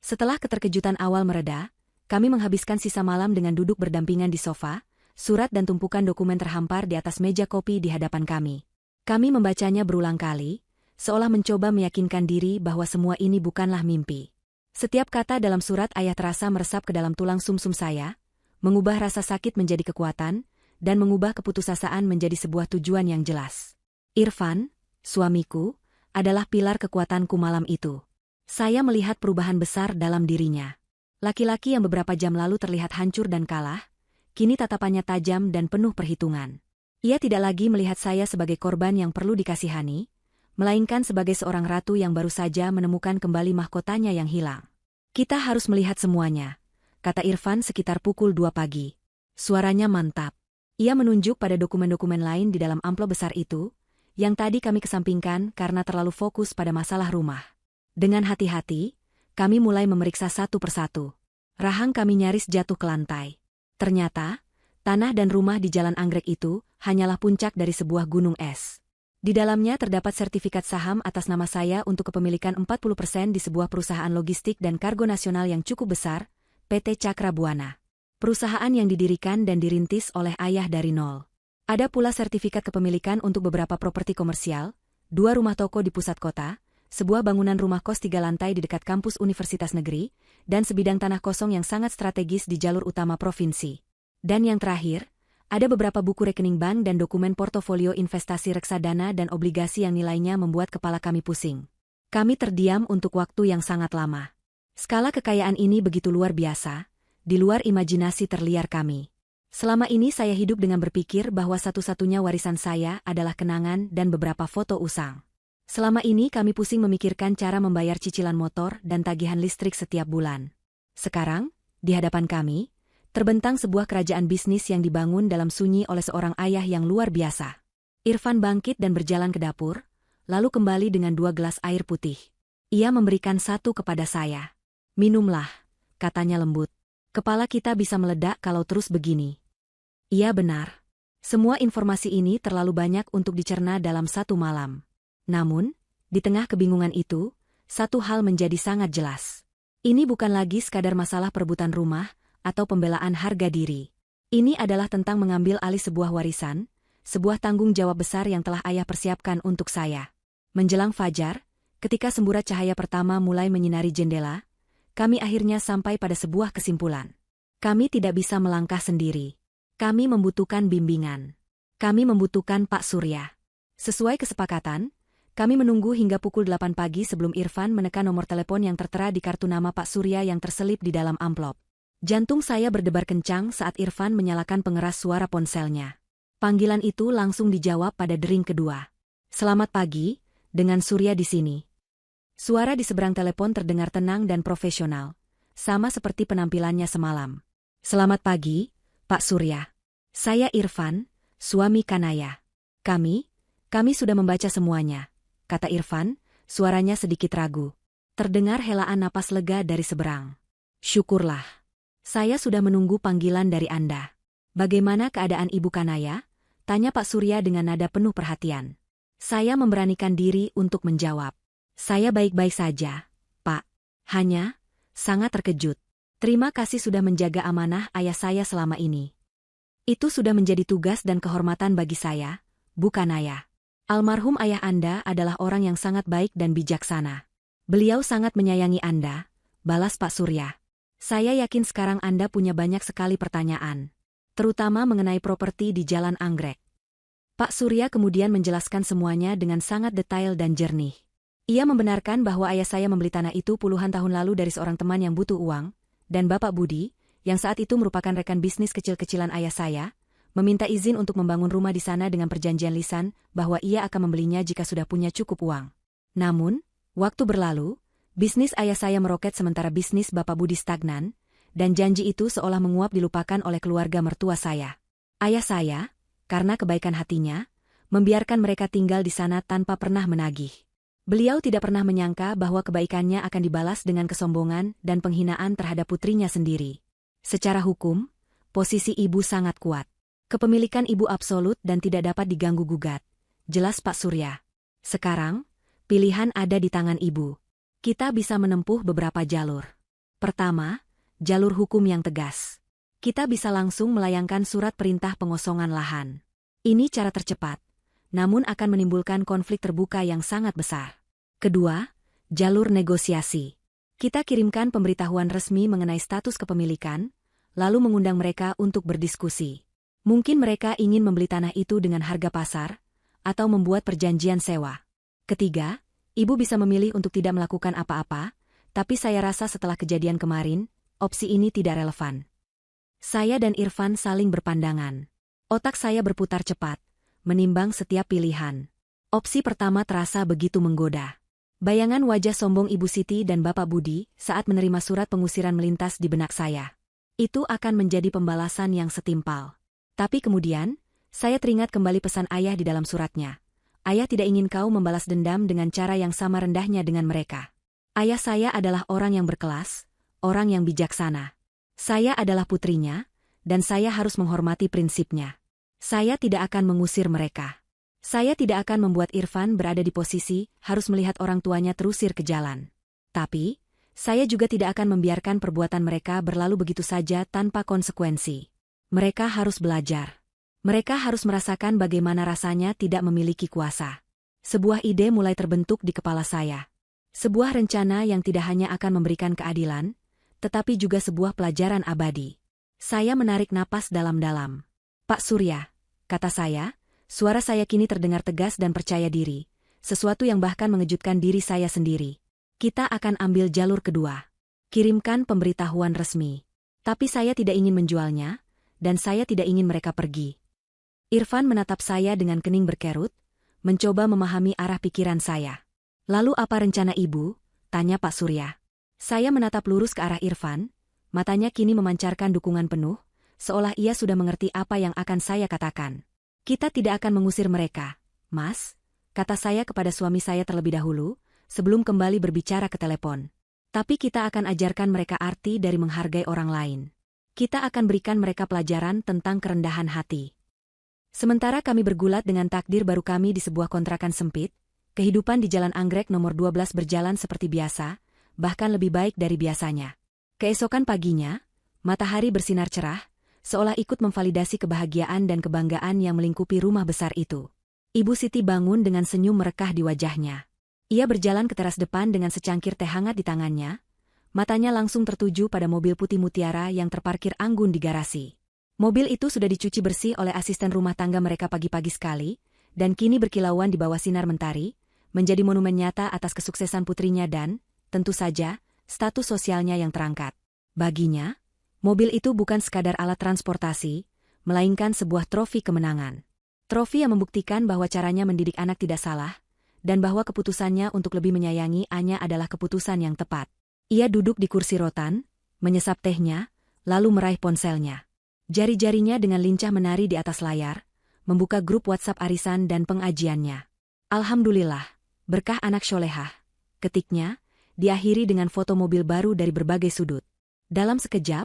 Setelah keterkejutan awal mereda, kami menghabiskan sisa malam dengan duduk berdampingan di sofa, surat dan tumpukan dokumen terhampar di atas meja kopi di hadapan kami. Kami membacanya berulang kali, seolah mencoba meyakinkan diri bahwa semua ini bukanlah mimpi. Setiap kata dalam surat ayah terasa meresap ke dalam tulang sumsum saya, mengubah rasa sakit menjadi kekuatan, dan mengubah keputusasaan menjadi sebuah tujuan yang jelas. Irfan, suamiku, adalah pilar kekuatanku malam itu. Saya melihat perubahan besar dalam dirinya. Laki-laki yang beberapa jam lalu terlihat hancur dan kalah, kini tatapannya tajam dan penuh perhitungan. Ia tidak lagi melihat saya sebagai korban yang perlu dikasihani, melainkan sebagai seorang ratu yang baru saja menemukan kembali mahkotanya yang hilang. Kita harus melihat semuanya, kata Irfan sekitar pukul 2 pagi. Suaranya mantap. Ia menunjuk pada dokumen-dokumen lain di dalam amplop besar itu, yang tadi kami kesampingkan karena terlalu fokus pada masalah rumah. Dengan hati-hati, kami mulai memeriksa satu persatu. Rahang kami nyaris jatuh ke lantai. Ternyata, tanah dan rumah di Jalan Anggrek itu hanyalah puncak dari sebuah gunung es. Di dalamnya terdapat sertifikat saham atas nama saya untuk kepemilikan 40% di sebuah perusahaan logistik dan kargo nasional yang cukup besar, PT Cakra Buana. Perusahaan yang didirikan dan dirintis oleh ayah dari nol. Ada pula sertifikat kepemilikan untuk beberapa properti komersial, 2 rumah toko di pusat kota, sebuah bangunan rumah kos 3 lantai di dekat kampus Universitas Negeri, dan sebidang tanah kosong yang sangat strategis di jalur utama provinsi. Dan yang terakhir, ada beberapa buku rekening bank dan dokumen portofolio investasi reksadana dan obligasi yang nilainya membuat kepala kami pusing. Kami terdiam untuk waktu yang sangat lama. Skala kekayaan ini begitu luar biasa, di luar imajinasi terliar kami. Selama ini saya hidup dengan berpikir bahwa satu-satunya warisan saya adalah kenangan dan beberapa foto usang. Selama ini kami pusing memikirkan cara membayar cicilan motor dan tagihan listrik setiap bulan. Sekarang, di hadapan kami, terbentang sebuah kerajaan bisnis yang dibangun dalam sunyi oleh seorang ayah yang luar biasa. Irfan bangkit dan berjalan ke dapur, lalu kembali dengan 2 gelas air putih. Ia memberikan satu kepada saya. "Minumlah," katanya lembut. "Kepala kita bisa meledak kalau terus begini." Iya benar. Semua informasi ini terlalu banyak untuk dicerna dalam satu malam. Namun, di tengah kebingungan itu, satu hal menjadi sangat jelas. Ini bukan lagi sekadar masalah perebutan rumah atau pembelaan harga diri. Ini adalah tentang mengambil alih sebuah warisan, sebuah tanggung jawab besar yang telah ayah persiapkan untuk saya. Menjelang fajar, ketika semburat cahaya pertama mulai menyinari jendela, kami akhirnya sampai pada sebuah kesimpulan. Kami tidak bisa melangkah sendiri. Kami membutuhkan bimbingan. Kami membutuhkan Pak Surya. Sesuai kesepakatan, kami menunggu hingga pukul 8 pagi sebelum Irfan menekan nomor telepon yang tertera di kartu nama Pak Surya yang terselip di dalam amplop. Jantung saya berdebar kencang saat Irfan menyalakan pengeras suara ponselnya. Panggilan itu langsung dijawab pada dering kedua. "Selamat pagi, dengan Surya di sini." Suara di seberang telepon terdengar tenang dan profesional, sama seperti penampilannya semalam. "Selamat pagi, Pak Surya. Saya Irfan, suami Kanaya. Kami sudah membaca semuanya," kata Irfan, suaranya sedikit ragu. Terdengar helaan napas lega dari seberang. "Syukurlah. Saya sudah menunggu panggilan dari Anda. Bagaimana keadaan Ibu Kanaya?" tanya Pak Surya dengan nada penuh perhatian. Saya memberanikan diri untuk menjawab. "Saya baik-baik saja, Pak. Hanya sangat terkejut. Terima kasih sudah menjaga amanah ayah saya selama ini. Itu sudah menjadi tugas dan kehormatan bagi saya, Bu Kanaya. Almarhum ayah Anda adalah orang yang sangat baik dan bijaksana. Beliau sangat menyayangi Anda," balas Pak Surya. "Saya yakin sekarang Anda punya banyak sekali pertanyaan, terutama mengenai properti di Jalan Anggrek." Pak Surya kemudian menjelaskan semuanya dengan sangat detail dan jernih. Ia membenarkan bahwa ayah saya membeli tanah itu puluhan tahun lalu dari seorang teman yang butuh uang, dan Bapak Budi, yang saat itu merupakan rekan bisnis kecil-kecilan ayah saya, meminta izin untuk membangun rumah di sana dengan perjanjian lisan bahwa ia akan membelinya jika sudah punya cukup uang. Namun, waktu berlalu, bisnis ayah saya meroket sementara bisnis Bapak Budi stagnan, dan janji itu seolah menguap dilupakan oleh keluarga mertua saya. Ayah saya, karena kebaikan hatinya, membiarkan mereka tinggal di sana tanpa pernah menagih. Beliau tidak pernah menyangka bahwa kebaikannya akan dibalas dengan kesombongan dan penghinaan terhadap putrinya sendiri. Secara hukum, posisi ibu sangat kuat. Kepemilikan ibu absolut dan tidak dapat diganggu-gugat, jelas Pak Surya. Sekarang, pilihan ada di tangan ibu. Kita bisa menempuh beberapa jalur. Pertama, jalur hukum yang tegas. Kita bisa langsung melayangkan surat perintah pengosongan lahan. Ini cara tercepat, namun akan menimbulkan konflik terbuka yang sangat besar. Kedua, jalur negosiasi. Kita kirimkan pemberitahuan resmi mengenai status kepemilikan, lalu mengundang mereka untuk berdiskusi. Mungkin mereka ingin membeli tanah itu dengan harga pasar, atau membuat perjanjian sewa. Ketiga, ibu bisa memilih untuk tidak melakukan apa-apa, tapi saya rasa setelah kejadian kemarin, opsi ini tidak relevan. Saya dan Irfan saling berpandangan. Otak saya berputar cepat, menimbang setiap pilihan. Opsi pertama terasa begitu menggoda. Bayangan wajah sombong Ibu Siti dan Bapak Budi saat menerima surat pengusiran melintas di benak saya. Itu akan menjadi pembalasan yang setimpal. Tapi kemudian, saya teringat kembali pesan ayah di dalam suratnya. Ayah tidak ingin kau membalas dendam dengan cara yang sama rendahnya dengan mereka. Ayah saya adalah orang yang berkelas, orang yang bijaksana. Saya adalah putrinya, dan saya harus menghormati prinsipnya. Saya tidak akan mengusir mereka. Saya tidak akan membuat Irfan berada di posisi harus melihat orang tuanya terusir ke jalan. Tapi, saya juga tidak akan membiarkan perbuatan mereka berlalu begitu saja tanpa konsekuensi. Mereka harus belajar. Mereka harus merasakan bagaimana rasanya tidak memiliki kuasa. Sebuah ide mulai terbentuk di kepala saya. Sebuah rencana yang tidak hanya akan memberikan keadilan, tetapi juga sebuah pelajaran abadi. Saya menarik napas dalam-dalam. "Pak Surya," kata saya, suara saya kini terdengar tegas dan percaya diri, sesuatu yang bahkan mengejutkan diri saya sendiri. "Kita akan ambil jalur kedua. Kirimkan pemberitahuan resmi. Tapi saya tidak ingin menjualnya, dan saya tidak ingin mereka pergi." Irfan menatap saya dengan kening berkerut, mencoba memahami arah pikiran saya. Lalu apa rencana ibu? Tanya Pak Surya. Saya menatap lurus ke arah Irfan, matanya kini memancarkan dukungan penuh, seolah ia sudah mengerti apa yang akan saya katakan. Kita tidak akan mengusir mereka, Mas, kata saya kepada suami saya terlebih dahulu, sebelum kembali berbicara ke telepon. Tapi kita akan ajarkan mereka arti dari menghargai orang lain. Kita akan berikan mereka pelajaran tentang kerendahan hati. Sementara kami bergulat dengan takdir baru kami di sebuah kontrakan sempit, kehidupan di Jalan Anggrek nomor 12 berjalan seperti biasa, bahkan lebih baik dari biasanya. Keesokan paginya, matahari bersinar cerah, seolah ikut memvalidasi kebahagiaan dan kebanggaan yang melingkupi rumah besar itu. Ibu Siti bangun dengan senyum merekah di wajahnya. Ia berjalan ke teras depan dengan secangkir teh hangat di tangannya, matanya langsung tertuju pada mobil putih mutiara yang terparkir anggun di garasi. Mobil itu sudah dicuci bersih oleh asisten rumah tangga mereka pagi-pagi sekali, dan kini berkilauan di bawah sinar mentari, menjadi monumen nyata atas kesuksesan putrinya dan, tentu saja, status sosialnya yang terangkat. Baginya, mobil itu bukan sekadar alat transportasi, melainkan sebuah trofi kemenangan. Trofi yang membuktikan bahwa caranya mendidik anak tidak salah, dan bahwa keputusannya untuk lebih menyayangi Anya adalah keputusan yang tepat. Ia duduk di kursi rotan, menyesap tehnya, lalu meraih ponselnya. Jari-jarinya dengan lincah menari di atas layar, membuka grup WhatsApp arisan dan pengajiannya. Alhamdulillah, berkah anak solehah, ketiknya, diakhiri dengan foto mobil baru dari berbagai sudut. Dalam sekejap,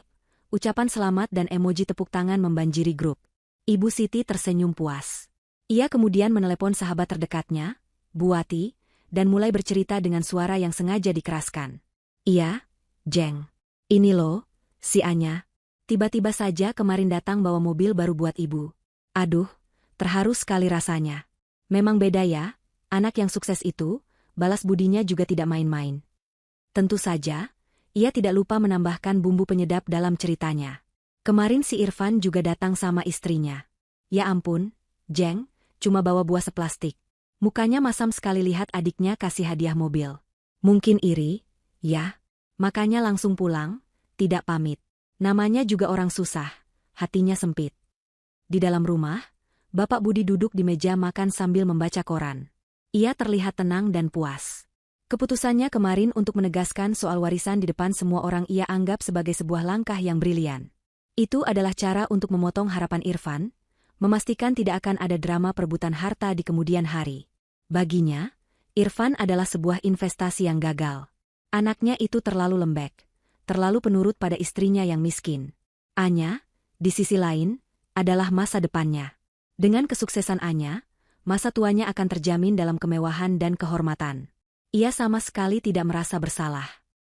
ucapan selamat dan emoji tepuk tangan membanjiri grup. Ibu Siti tersenyum puas. Ia kemudian menelepon sahabat terdekatnya, Bu Wati, dan mulai bercerita dengan suara yang sengaja dikeraskan. Iya, Jeng. Ini loh, si Anya. Tiba-tiba saja kemarin datang bawa mobil baru buat ibu. Aduh, terharu sekali rasanya. Memang beda ya, anak yang sukses itu, balas budinya juga tidak main-main. Tentu saja, ia tidak lupa menambahkan bumbu penyedap dalam ceritanya. Kemarin si Irfan juga datang sama istrinya. Ya ampun, Jeng, cuma bawa buah seplastik. Mukanya masam sekali lihat adiknya kasih hadiah mobil. Mungkin iri, ya. Makanya langsung pulang, tidak pamit. Namanya juga orang susah, hatinya sempit. Di dalam rumah, Bapak Budi duduk di meja makan sambil membaca koran. Ia terlihat tenang dan puas. Keputusannya kemarin untuk menegaskan soal warisan di depan semua orang ia anggap sebagai sebuah langkah yang brilian. Itu adalah cara untuk memotong harapan Irfan, memastikan tidak akan ada drama perebutan harta di kemudian hari. Baginya, Irfan adalah sebuah investasi yang gagal. Anaknya itu terlalu lembek, terlalu penurut pada istrinya yang miskin. Anya, di sisi lain, adalah masa depannya. Dengan kesuksesan Anya, masa tuanya akan terjamin dalam kemewahan dan kehormatan. Ia sama sekali tidak merasa bersalah.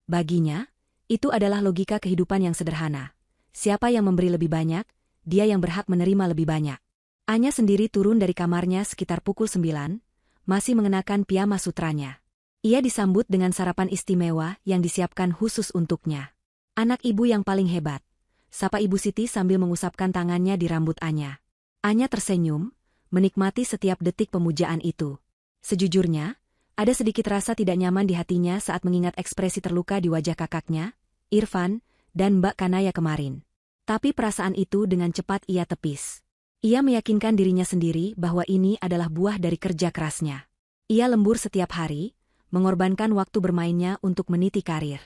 Baginya, itu adalah logika kehidupan yang sederhana. Siapa yang memberi lebih banyak, dia yang berhak menerima lebih banyak. Anya sendiri turun dari kamarnya sekitar pukul 9, masih mengenakan piyama sutranya. Ia disambut dengan sarapan istimewa yang disiapkan khusus untuknya. Anak ibu yang paling hebat, sapa Ibu Siti sambil mengusapkan tangannya di rambut Anya. Anya tersenyum, menikmati setiap detik pemujaan itu. Sejujurnya, ada sedikit rasa tidak nyaman di hatinya saat mengingat ekspresi terluka di wajah kakaknya, Irfan, dan Mbak Kanaya kemarin. Tapi perasaan itu dengan cepat ia tepis. Ia meyakinkan dirinya sendiri bahwa ini adalah buah dari kerja kerasnya. Ia lembur setiap hari, mengorbankan waktu bermainnya untuk meniti karir.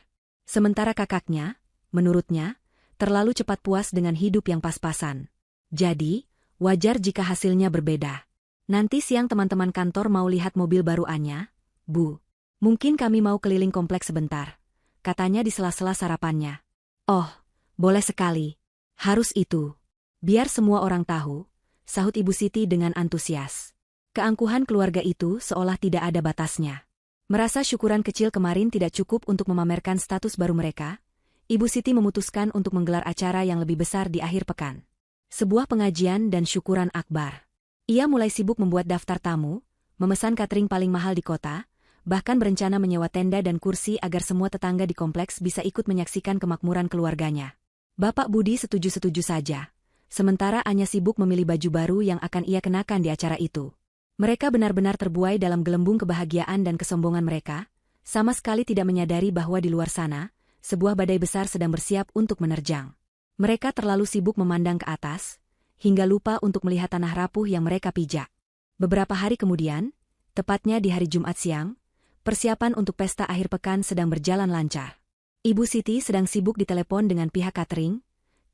Sementara kakaknya, menurutnya, terlalu cepat puas dengan hidup yang pas-pasan. Jadi, wajar jika hasilnya berbeda. Nanti siang teman-teman kantor mau lihat mobil baru Anya, Bu. Mungkin kami mau keliling kompleks sebentar, katanya di sela-sela sarapannya. Oh, boleh sekali. Harus itu. Biar semua orang tahu, sahut Ibu Siti dengan antusias. Keangkuhan keluarga itu seolah tidak ada batasnya. Merasa syukuran kecil kemarin tidak cukup untuk memamerkan status baru mereka, Ibu Siti memutuskan untuk menggelar acara yang lebih besar di akhir pekan. Sebuah pengajian dan syukuran akbar. Ia mulai sibuk membuat daftar tamu, memesan catering paling mahal di kota, bahkan berencana menyewa tenda dan kursi agar semua tetangga di kompleks bisa ikut menyaksikan kemakmuran keluarganya. Bapak Budi setuju-setuju saja. Sementara Anya sibuk memilih baju baru yang akan ia kenakan di acara itu. Mereka benar-benar terbuai dalam gelembung kebahagiaan dan kesombongan mereka, sama sekali tidak menyadari bahwa di luar sana, sebuah badai besar sedang bersiap untuk menerjang. Mereka terlalu sibuk memandang ke atas, hingga lupa untuk melihat tanah rapuh yang mereka pijak. Beberapa hari kemudian, tepatnya di hari Jumat siang, persiapan untuk pesta akhir pekan sedang berjalan lancar. Ibu Siti sedang sibuk di telepon dengan pihak catering,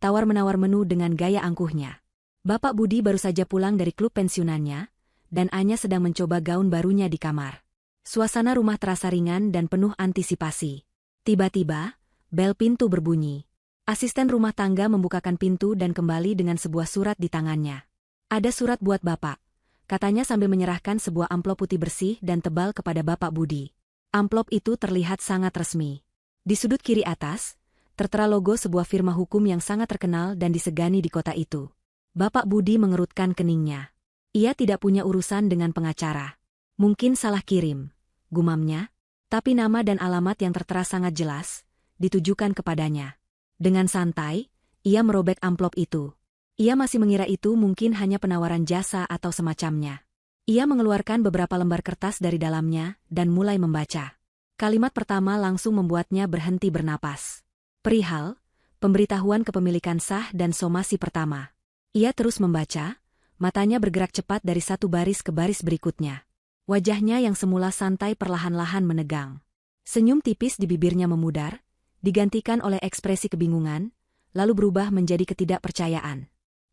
tawar-menawar menu dengan gaya angkuhnya. Bapak Budi baru saja pulang dari klub pensiunannya, dan Anya sedang mencoba gaun barunya di kamar. Suasana rumah terasa ringan dan penuh antisipasi. Tiba-tiba, bel pintu berbunyi. Asisten rumah tangga membukakan pintu dan kembali dengan sebuah surat di tangannya. Ada surat buat Bapak, katanya sambil menyerahkan sebuah amplop putih bersih dan tebal kepada Bapak Budi. Amplop itu terlihat sangat resmi. Di sudut kiri atas, tertera logo sebuah firma hukum yang sangat terkenal dan disegani di kota itu. Bapak Budi mengerutkan keningnya. Ia tidak punya urusan dengan pengacara. Mungkin salah kirim, gumamnya, tapi nama dan alamat yang tertera sangat jelas, ditujukan kepadanya. Dengan santai, ia merobek amplop itu. Ia masih mengira itu mungkin hanya penawaran jasa atau semacamnya. Ia mengeluarkan beberapa lembar kertas dari dalamnya dan mulai membaca. Kalimat pertama langsung membuatnya berhenti bernapas. Perihal, pemberitahuan kepemilikan sah dan somasi pertama. Ia terus membaca, matanya bergerak cepat dari satu baris ke baris berikutnya. Wajahnya yang semula santai perlahan-lahan menegang. Senyum tipis di bibirnya memudar, digantikan oleh ekspresi kebingungan, lalu berubah menjadi ketidakpercayaan.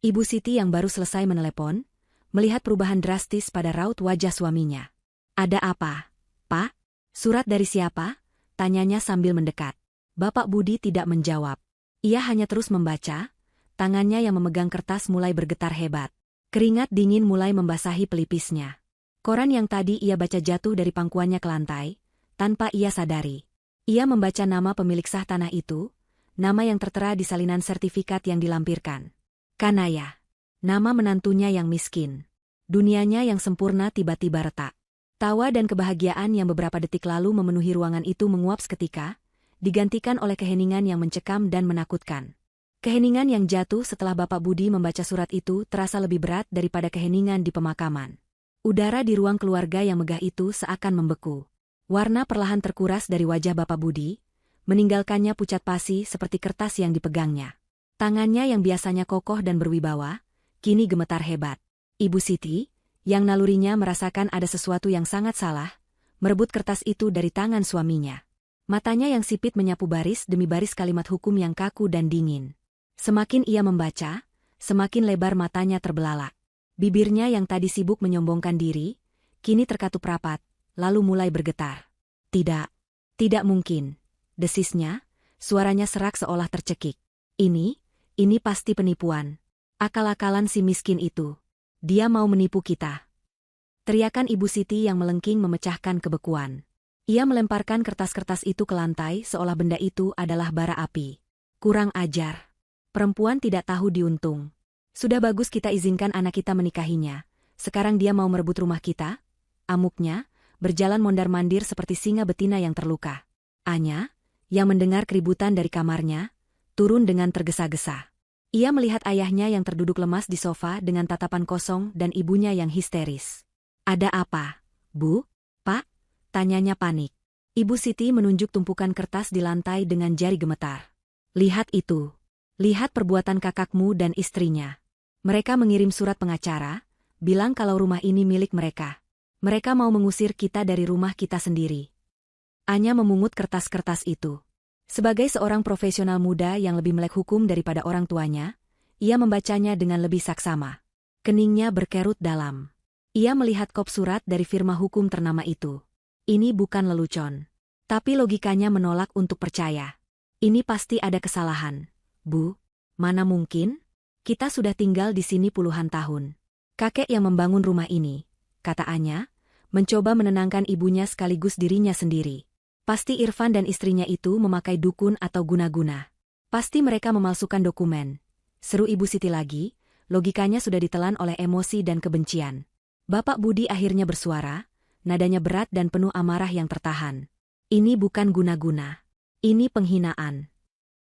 Ibu Siti yang baru selesai menelepon, melihat perubahan drastis pada raut wajah suaminya. "Ada apa, Pak? Surat dari siapa?" tanyanya sambil mendekat. Bapak Budi tidak menjawab. Ia hanya terus membaca, tangannya yang memegang kertas mulai bergetar hebat. Keringat dingin mulai membasahi pelipisnya. Koran yang tadi ia baca jatuh dari pangkuannya ke lantai, tanpa ia sadari. Ia membaca nama pemilik sah tanah itu, nama yang tertera di salinan sertifikat yang dilampirkan. Kanaya. Nama menantunya yang miskin. Dunianya yang sempurna tiba-tiba retak. Tawa dan kebahagiaan yang beberapa detik lalu memenuhi ruangan itu menguap seketika, digantikan oleh keheningan yang mencekam dan menakutkan. Keheningan yang jatuh setelah Bapak Budi membaca surat itu terasa lebih berat daripada keheningan di pemakaman. Udara di ruang keluarga yang megah itu seakan membeku. Warna perlahan terkuras dari wajah Bapak Budi, meninggalkannya pucat pasi seperti kertas yang dipegangnya. Tangannya yang biasanya kokoh dan berwibawa, kini gemetar hebat. Ibu Siti, yang nalurinya merasakan ada sesuatu yang sangat salah, merebut kertas itu dari tangan suaminya. Matanya yang sipit menyapu baris demi baris kalimat hukum yang kaku dan dingin. Semakin ia membaca, semakin lebar matanya terbelalak. Bibirnya yang tadi sibuk menyombongkan diri, kini terkatup rapat, lalu mulai bergetar. Tidak mungkin, desisnya, suaranya serak seolah tercekik. Ini pasti penipuan. Akal-akalan si miskin itu. Dia mau menipu kita. Teriakan Ibu Siti yang melengking memecahkan kebekuan. Ia melemparkan kertas-kertas itu ke lantai seolah benda itu adalah bara api. Kurang ajar. Perempuan tidak tahu diuntung. Sudah bagus kita izinkan anak kita menikahinya. Sekarang dia mau merebut rumah kita? Amuknya, berjalan mondar-mandir seperti singa betina yang terluka. Anya, yang mendengar keributan dari kamarnya, turun dengan tergesa-gesa. Ia melihat ayahnya yang terduduk lemas di sofa dengan tatapan kosong dan ibunya yang histeris. "Ada apa, Bu? Pak?" tanyanya panik. Ibu Siti menunjuk tumpukan kertas di lantai dengan jari gemetar. "Lihat itu. Lihat perbuatan kakakmu dan istrinya. Mereka mengirim surat pengacara, bilang kalau rumah ini milik mereka. Mereka mau mengusir kita dari rumah kita sendiri." Anya memungut kertas-kertas itu. Sebagai seorang profesional muda yang lebih melek hukum daripada orang tuanya, ia membacanya dengan lebih saksama. Keningnya berkerut dalam. Ia melihat kop surat dari firma hukum ternama itu. Ini bukan lelucon. Tapi logikanya menolak untuk percaya. Ini pasti ada kesalahan. "Bu, mana mungkin? Kita sudah tinggal di sini puluhan tahun. Kakek yang membangun rumah ini," kata Anya, mencoba menenangkan ibunya sekaligus dirinya sendiri. "Pasti Irfan dan istrinya itu memakai dukun atau guna-guna. Pasti mereka memalsukan dokumen." Seru Ibu Siti lagi, logikanya sudah ditelan oleh emosi dan kebencian. Bapak Budi akhirnya bersuara, nadanya berat dan penuh amarah yang tertahan. "Ini bukan guna-guna. Ini penghinaan."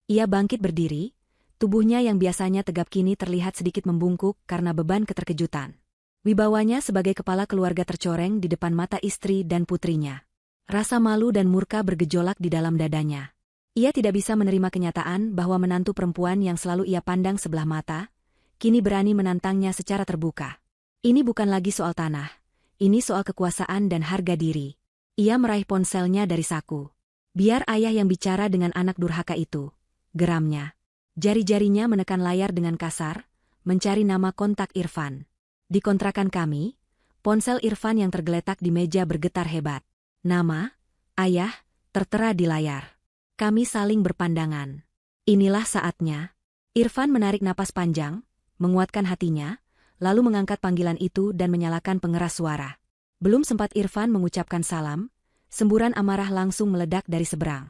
Ia bangkit berdiri, tubuhnya yang biasanya tegap kini terlihat sedikit membungkuk karena beban keterkejutan. Wibawanya sebagai kepala keluarga tercoreng di depan mata istri dan putrinya. Rasa malu dan murka bergejolak di dalam dadanya. Ia tidak bisa menerima kenyataan bahwa menantu perempuan yang selalu ia pandang sebelah mata, kini berani menantangnya secara terbuka. Ini bukan lagi soal tanah. Ini soal kekuasaan dan harga diri. Ia meraih ponselnya dari saku. Biar ayah yang bicara dengan anak durhaka itu. Geramnya. Jari-jarinya menekan layar dengan kasar, mencari nama kontak Irfan. Di kontrakan kami, ponsel Irfan yang tergeletak di meja bergetar hebat. Nama, ayah, tertera di layar. Kami saling berpandangan. Inilah saatnya. Irfan menarik napas panjang, menguatkan hatinya, lalu mengangkat panggilan itu dan menyalakan pengeras suara. Belum sempat Irfan mengucapkan salam, semburan amarah langsung meledak dari seberang.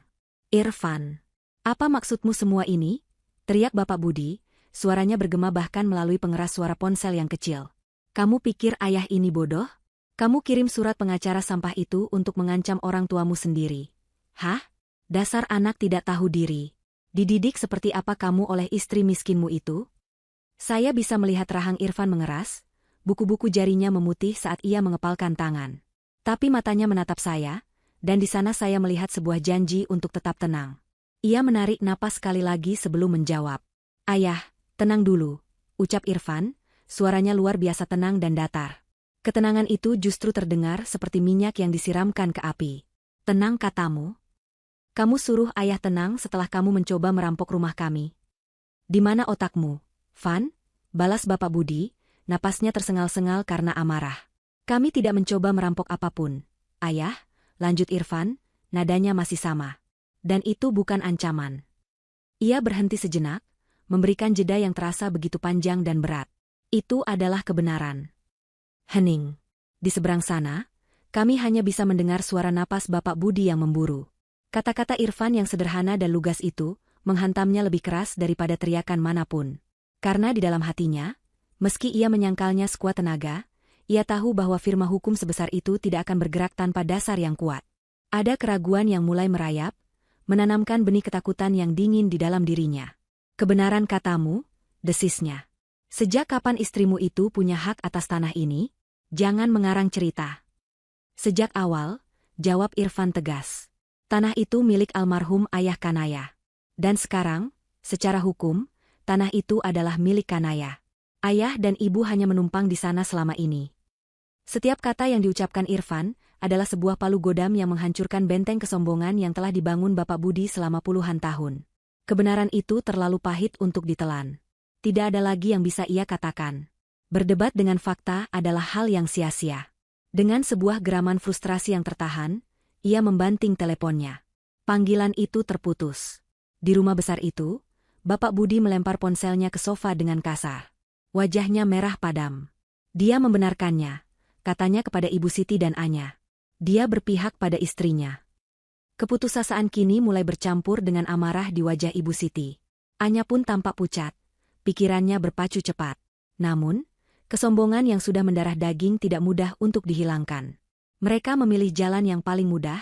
"Irfan, apa maksudmu semua ini?" teriak Bapak Budi, suaranya bergema bahkan melalui pengeras suara ponsel yang kecil. "Kamu pikir ayah ini bodoh? Kamu kirim surat pengacara sampah itu untuk mengancam orang tuamu sendiri. Hah? Dasar anak tidak tahu diri. Dididik seperti apa kamu oleh istri miskinmu itu?" Saya bisa melihat rahang Irfan mengeras, buku-buku jarinya memutih saat ia mengepalkan tangan. Tapi matanya menatap saya, dan di sana saya melihat sebuah janji untuk tetap tenang. Ia menarik napas sekali lagi sebelum menjawab. "Ayah, tenang dulu," ucap Irfan, suaranya luar biasa tenang dan datar. Ketenangan itu justru terdengar seperti minyak yang disiramkan ke api. "Tenang katamu? Kamu suruh ayah tenang setelah kamu mencoba merampok rumah kami. Di mana otakmu, Van?" balas Bapak Budi, napasnya tersengal-sengal karena amarah. "Kami tidak mencoba merampok apapun, ayah," lanjut Irfan, nadanya masih sama. "Dan itu bukan ancaman." Ia berhenti sejenak, memberikan jeda yang terasa begitu panjang dan berat. "Itu adalah kebenaran." Hening. Di seberang sana, kami hanya bisa mendengar suara napas Bapak Budi yang memburu. Kata-kata Irfan yang sederhana dan lugas itu, menghantamnya lebih keras daripada teriakan manapun. Karena di dalam hatinya, meski ia menyangkalnya sekuat tenaga, ia tahu bahwa firma hukum sebesar itu tidak akan bergerak tanpa dasar yang kuat. Ada keraguan yang mulai merayap, menanamkan benih ketakutan yang dingin di dalam dirinya. "Kebenaran katamu," desisnya. "Sejak kapan istrimu itu punya hak atas tanah ini? Jangan mengarang cerita." "Sejak awal," jawab Irfan tegas. "Tanah itu milik almarhum ayah Kanaya. Dan sekarang, secara hukum, tanah itu adalah milik Kanaya. Ayah dan ibu hanya menumpang di sana selama ini." Setiap kata yang diucapkan Irfan adalah sebuah palu godam yang menghancurkan benteng kesombongan yang telah dibangun Bapak Budi selama puluhan tahun. Kebenaran itu terlalu pahit untuk ditelan. Tidak ada lagi yang bisa ia katakan. Berdebat dengan fakta adalah hal yang sia-sia. Dengan sebuah geraman frustrasi yang tertahan, ia membanting teleponnya. Panggilan itu terputus. Di rumah besar itu, Bapak Budi melempar ponselnya ke sofa dengan kasar. Wajahnya merah padam. Dia membenarkannya, katanya kepada Ibu Siti dan Anya. Dia berpihak pada istrinya. Keputusasaan kini mulai bercampur dengan amarah di wajah Ibu Siti. Anya pun tampak pucat, pikirannya berpacu cepat. Namun, kesombongan yang sudah mendarah daging tidak mudah untuk dihilangkan. Mereka memilih jalan yang paling mudah,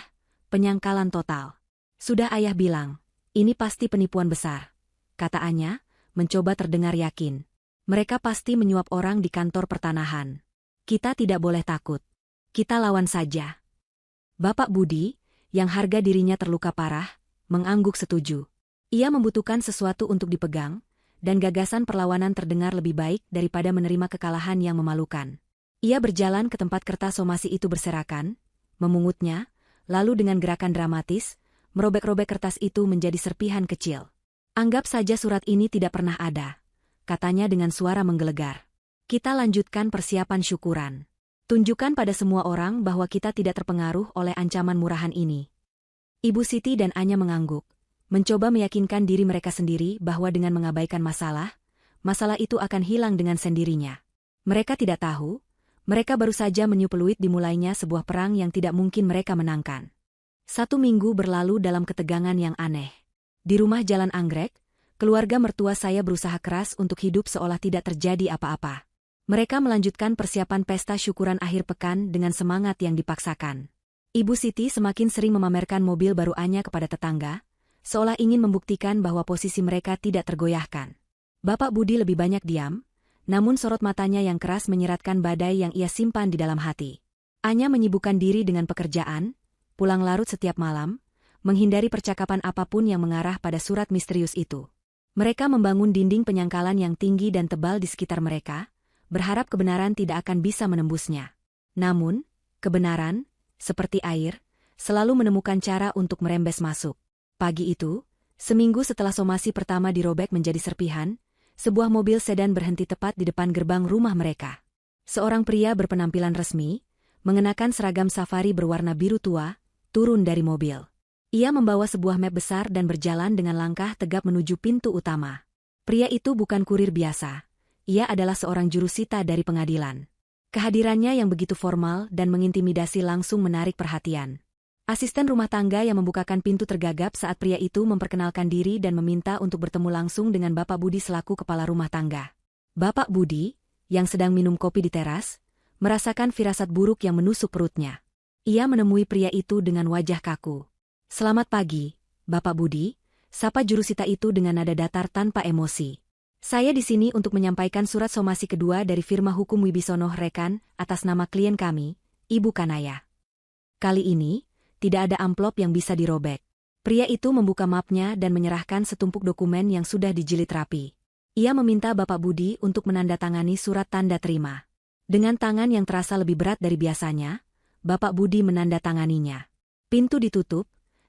penyangkalan total. "Sudah ayah bilang, ini pasti penipuan besar," kata Anya, mencoba terdengar yakin. "Mereka pasti menyuap orang di kantor pertanahan. Kita tidak boleh takut. Kita lawan saja." Bapak Budi, yang harga dirinya terluka parah, mengangguk setuju. Ia membutuhkan sesuatu untuk dipegang, dan gagasan perlawanan terdengar lebih baik daripada menerima kekalahan yang memalukan. Ia berjalan ke tempat kertas somasi itu berserakan, memungutnya, lalu dengan gerakan dramatis, merobek-robek kertas itu menjadi serpihan kecil. "Anggap saja surat ini tidak pernah ada," katanya dengan suara menggelegar. "Kita lanjutkan persiapan syukuran. Tunjukkan pada semua orang bahwa kita tidak terpengaruh oleh ancaman murahan ini." Ibu Siti dan Anya mengangguk, mencoba meyakinkan diri mereka sendiri bahwa dengan mengabaikan masalah itu akan hilang dengan sendirinya. Mereka tidak tahu, mereka baru saja meniup peluit dimulainya sebuah perang yang tidak mungkin mereka menangkan. 1 minggu berlalu dalam ketegangan yang aneh. Di rumah Jalan Anggrek, keluarga mertua saya berusaha keras untuk hidup seolah tidak terjadi apa-apa. Mereka melanjutkan persiapan pesta syukuran akhir pekan dengan semangat yang dipaksakan. Ibu Siti semakin sering memamerkan mobil baru Anya kepada tetangga, seolah ingin membuktikan bahwa posisi mereka tidak tergoyahkan. Bapak Budi lebih banyak diam, namun sorot matanya yang keras menyeratkan badai yang ia simpan di dalam hati. Anya menyibukkan diri dengan pekerjaan, pulang larut setiap malam, menghindari percakapan apapun yang mengarah pada surat misterius itu. Mereka membangun dinding penyangkalan yang tinggi dan tebal di sekitar mereka, berharap kebenaran tidak akan bisa menembusnya. Namun, kebenaran, seperti air, selalu menemukan cara untuk merembes masuk. Pagi itu, seminggu setelah somasi pertama dirobek menjadi serpihan, sebuah mobil sedan berhenti tepat di depan gerbang rumah mereka. Seorang pria berpenampilan resmi, mengenakan seragam safari berwarna biru tua, turun dari mobil. Ia membawa sebuah map besar dan berjalan dengan langkah tegap menuju pintu utama. Pria itu bukan kurir biasa. Ia adalah seorang jurusita dari pengadilan. Kehadirannya yang begitu formal dan mengintimidasi langsung menarik perhatian. Asisten rumah tangga yang membukakan pintu tergagap saat pria itu memperkenalkan diri dan meminta untuk bertemu langsung dengan Bapak Budi selaku kepala rumah tangga. Bapak Budi, yang sedang minum kopi di teras, merasakan firasat buruk yang menusuk perutnya. Ia menemui pria itu dengan wajah kaku. "Selamat pagi, Bapak Budi," sapa jurusita itu dengan nada datar tanpa emosi. "Saya di sini untuk menyampaikan surat somasi kedua dari firma hukum Wibisono Rekan atas nama klien kami, Ibu Kanaya. Kali ini, tidak ada amplop yang bisa dirobek." Pria itu membuka mapnya dan menyerahkan setumpuk dokumen yang sudah dijilid rapi. Ia meminta Bapak Budi untuk menandatangani surat tanda terima. Dengan tangan yang terasa lebih berat dari biasanya, Bapak Budi menandatanganinya. Pintu ditutup,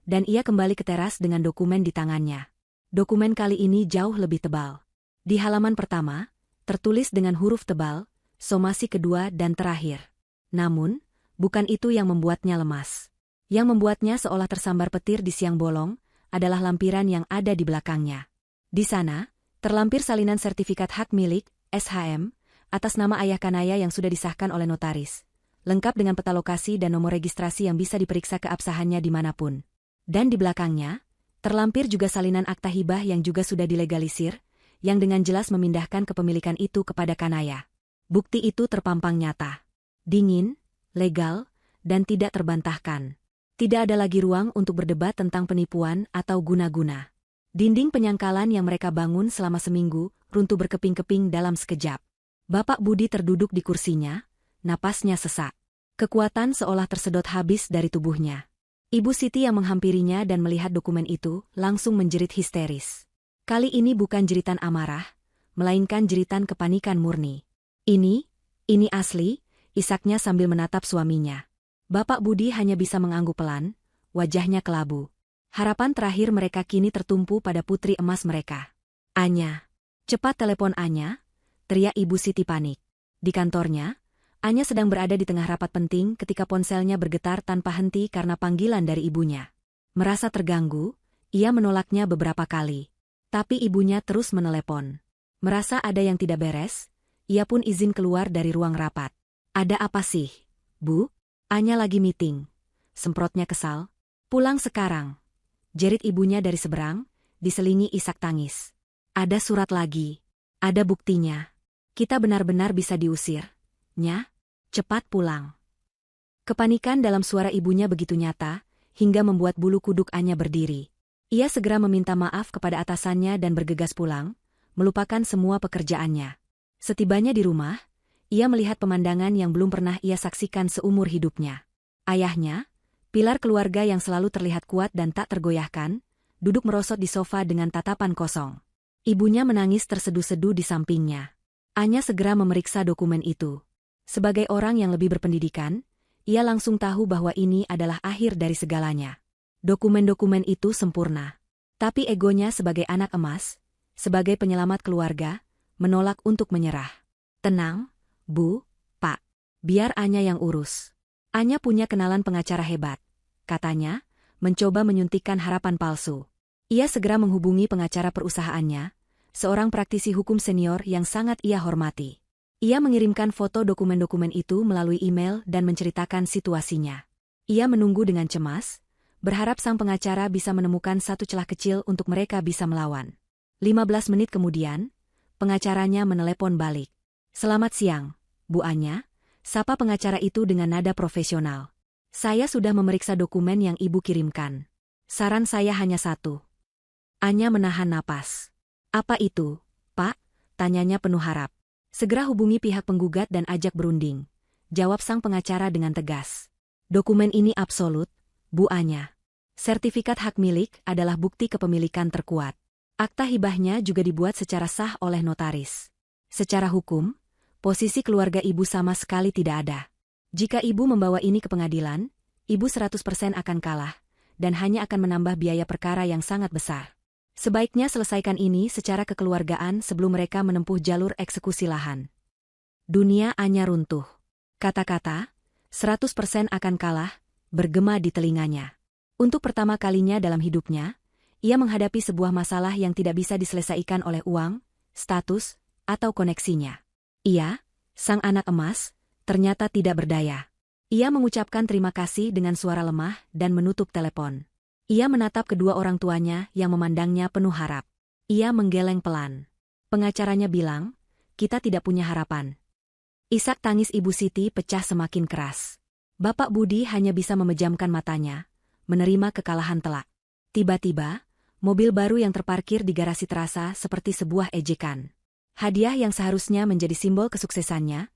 dan ia kembali ke teras dengan dokumen di tangannya. Dokumen kali ini jauh lebih tebal. Di halaman pertama, tertulis dengan huruf tebal, somasi kedua dan terakhir. Namun, bukan itu yang membuatnya lemas. Yang membuatnya seolah tersambar petir di siang bolong, adalah lampiran yang ada di belakangnya. Di sana, terlampir salinan sertifikat hak milik, SHM, atas nama ayah Kanaya yang sudah disahkan oleh notaris. Lengkap dengan peta lokasi dan nomor registrasi yang bisa diperiksa keabsahannya dimanapun. Dan di belakangnya, terlampir juga salinan akta hibah yang juga sudah dilegalisir, yang dengan jelas memindahkan kepemilikan itu kepada Kanaya. Bukti itu terpampang nyata. Dingin, legal, dan tidak terbantahkan. Tidak ada lagi ruang untuk berdebat tentang penipuan atau guna-guna. Dinding penyangkalan yang mereka bangun selama seminggu runtuh berkeping-keping dalam sekejap. Bapak Budi terduduk di kursinya, napasnya sesak. Kekuatan seolah tersedot habis dari tubuhnya. Ibu Siti yang menghampirinya dan melihat dokumen itu langsung menjerit histeris. Kali ini bukan jeritan amarah, melainkan jeritan kepanikan murni. Ini asli, isaknya sambil menatap suaminya. Bapak Budi hanya bisa mengangguk pelan, wajahnya kelabu. Harapan terakhir mereka kini tertumpu pada putri emas mereka. "Anya, cepat telepon Anya," teriak Ibu Siti panik. Di kantornya, Anya sedang berada di tengah rapat penting ketika ponselnya bergetar tanpa henti karena panggilan dari ibunya. Merasa terganggu, ia menolaknya beberapa kali. Tapi ibunya terus menelepon. Merasa ada yang tidak beres, ia pun izin keluar dari ruang rapat. "Ada apa sih, Bu?" "Anya lagi meeting," semprotnya kesal. "Pulang sekarang," jerit ibunya dari seberang, diselingi isak tangis. "Ada surat lagi. Ada buktinya. Kita benar-benar bisa diusir. Nya, cepat pulang." Kepanikan dalam suara ibunya begitu nyata, hingga membuat bulu kuduk Anya berdiri. Ia segera meminta maaf kepada atasannya dan bergegas pulang, melupakan semua pekerjaannya. Setibanya di rumah, ia melihat pemandangan yang belum pernah ia saksikan seumur hidupnya. Ayahnya, pilar keluarga yang selalu terlihat kuat dan tak tergoyahkan, duduk merosot di sofa dengan tatapan kosong. Ibunya menangis terseduh-seduh di sampingnya. Anya segera memeriksa dokumen itu. Sebagai orang yang lebih berpendidikan, ia langsung tahu bahwa ini adalah akhir dari segalanya. Dokumen-dokumen itu sempurna. Tapi egonya sebagai anak emas, sebagai penyelamat keluarga, menolak untuk menyerah. "Tenang, Bu, Pak. Biar Anya yang urus. Anya punya kenalan pengacara hebat," katanya, mencoba menyuntikkan harapan palsu. Ia segera menghubungi pengacara perusahaannya, seorang praktisi hukum senior yang sangat ia hormati. Ia mengirimkan foto dokumen-dokumen itu melalui email dan menceritakan situasinya. Ia menunggu dengan cemas, berharap sang pengacara bisa menemukan satu celah kecil untuk mereka bisa melawan. 15 menit kemudian, pengacaranya menelepon balik. "Selamat siang, Bu Anya," sapa pengacara itu dengan nada profesional. "Saya sudah memeriksa dokumen yang Ibu kirimkan. Saran saya hanya satu." Anya menahan napas. "Apa itu, Pak?" tanyanya penuh harap. "Segera hubungi pihak penggugat dan ajak berunding," jawab sang pengacara dengan tegas. "Dokumen ini absolut, Bu Anya. Sertifikat hak milik adalah bukti kepemilikan terkuat. Akta hibahnya juga dibuat secara sah oleh notaris. Secara hukum, posisi keluarga ibu sama sekali tidak ada. Jika ibu membawa ini ke pengadilan, ibu 100% akan kalah, dan hanya akan menambah biaya perkara yang sangat besar. Sebaiknya selesaikan ini secara kekeluargaan sebelum mereka menempuh jalur eksekusi lahan. Dunia Anya runtuh. Kata-kata, 100% akan kalah, bergema di telinganya. Untuk pertama kalinya dalam hidupnya, ia menghadapi sebuah masalah yang tidak bisa diselesaikan oleh uang, status, atau koneksinya. Ia, sang anak emas, ternyata tidak berdaya. Ia mengucapkan terima kasih dengan suara lemah dan menutup telepon. Ia menatap kedua orang tuanya yang memandangnya penuh harap. Ia menggeleng pelan. Pengacaranya bilang, kita tidak punya harapan. Isak tangis Ibu Siti pecah semakin keras. Bapak Budi hanya bisa memejamkan matanya, menerima kekalahan telak. Tiba-tiba, mobil baru yang terparkir di garasi terasa seperti sebuah ejekan. Hadiah yang seharusnya menjadi simbol kesuksesannya,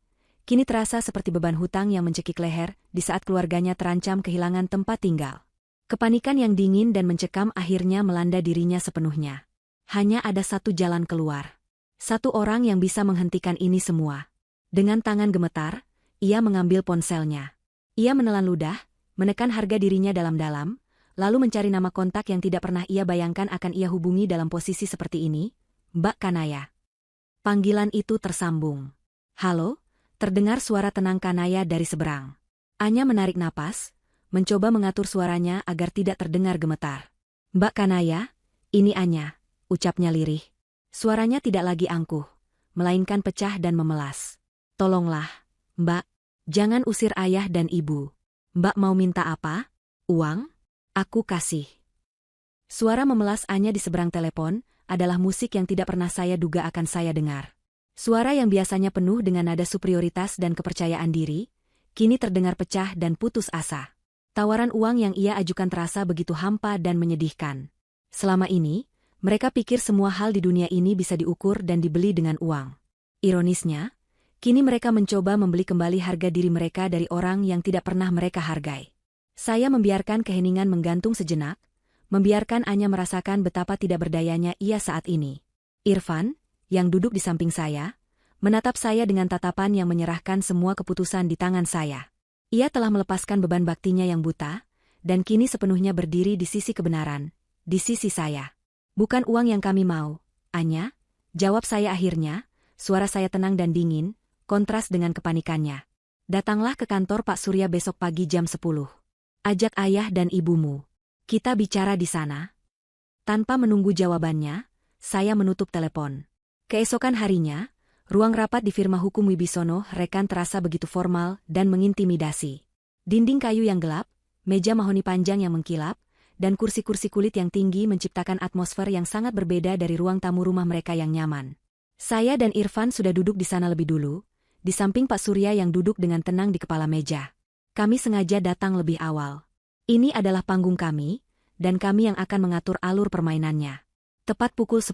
kini terasa seperti beban hutang yang mencekik leher di saat keluarganya terancam kehilangan tempat tinggal. Kepanikan yang dingin dan mencekam akhirnya melanda dirinya sepenuhnya. Hanya ada satu jalan keluar. Satu orang yang bisa menghentikan ini semua. Dengan tangan gemetar, ia mengambil ponselnya. Ia menelan ludah, menekan harga dirinya dalam-dalam, lalu mencari nama kontak yang tidak pernah ia bayangkan akan ia hubungi dalam posisi seperti ini, Mbak Kanaya. Panggilan itu tersambung. Halo, terdengar suara tenang Kanaya dari seberang. Anya menarik napas, mencoba mengatur suaranya agar tidak terdengar gemetar. Mbak Kanaya, ini Anya, ucapnya lirih. Suaranya tidak lagi angkuh, melainkan pecah dan memelas. Tolonglah, Mbak, jangan usir ayah dan ibu. Mbak mau minta apa? Uang? Aku kasih. Suara memelas Anya di seberang telepon adalah musik yang tidak pernah saya duga akan saya dengar. Suara yang biasanya penuh dengan nada superioritas dan kepercayaan diri, kini terdengar pecah dan putus asa. Tawaran uang yang ia ajukan terasa begitu hampa dan menyedihkan. Selama ini, mereka pikir semua hal di dunia ini bisa diukur dan dibeli dengan uang. Ironisnya, kini mereka mencoba membeli kembali harga diri mereka dari orang yang tidak pernah mereka hargai. Saya membiarkan keheningan menggantung sejenak, membiarkan Anya merasakan betapa tidak berdayanya ia saat ini. Irfan, yang duduk di samping saya, menatap saya dengan tatapan yang menyerahkan semua keputusan di tangan saya. Ia telah melepaskan beban baktinya yang buta, dan kini sepenuhnya berdiri di sisi kebenaran, di sisi saya. Bukan uang yang kami mau, Anya, jawab saya akhirnya, suara saya tenang dan dingin, kontras dengan kepanikannya. Datanglah ke kantor Pak Surya besok pagi jam 10. Ajak ayah dan ibumu. Kita bicara di sana. Tanpa menunggu jawabannya, saya menutup telepon. Keesokan harinya, ruang rapat di firma hukum Wibisono Rekan terasa begitu formal dan mengintimidasi. Dinding kayu yang gelap, meja mahoni panjang yang mengkilap, dan kursi-kursi kulit yang tinggi menciptakan atmosfer yang sangat berbeda dari ruang tamu rumah mereka yang nyaman. Saya dan Irfan sudah duduk di sana lebih dulu, di samping Pak Surya yang duduk dengan tenang di kepala meja. Kami sengaja datang lebih awal. Ini adalah panggung kami, dan kami yang akan mengatur alur permainannya. Tepat pukul 10,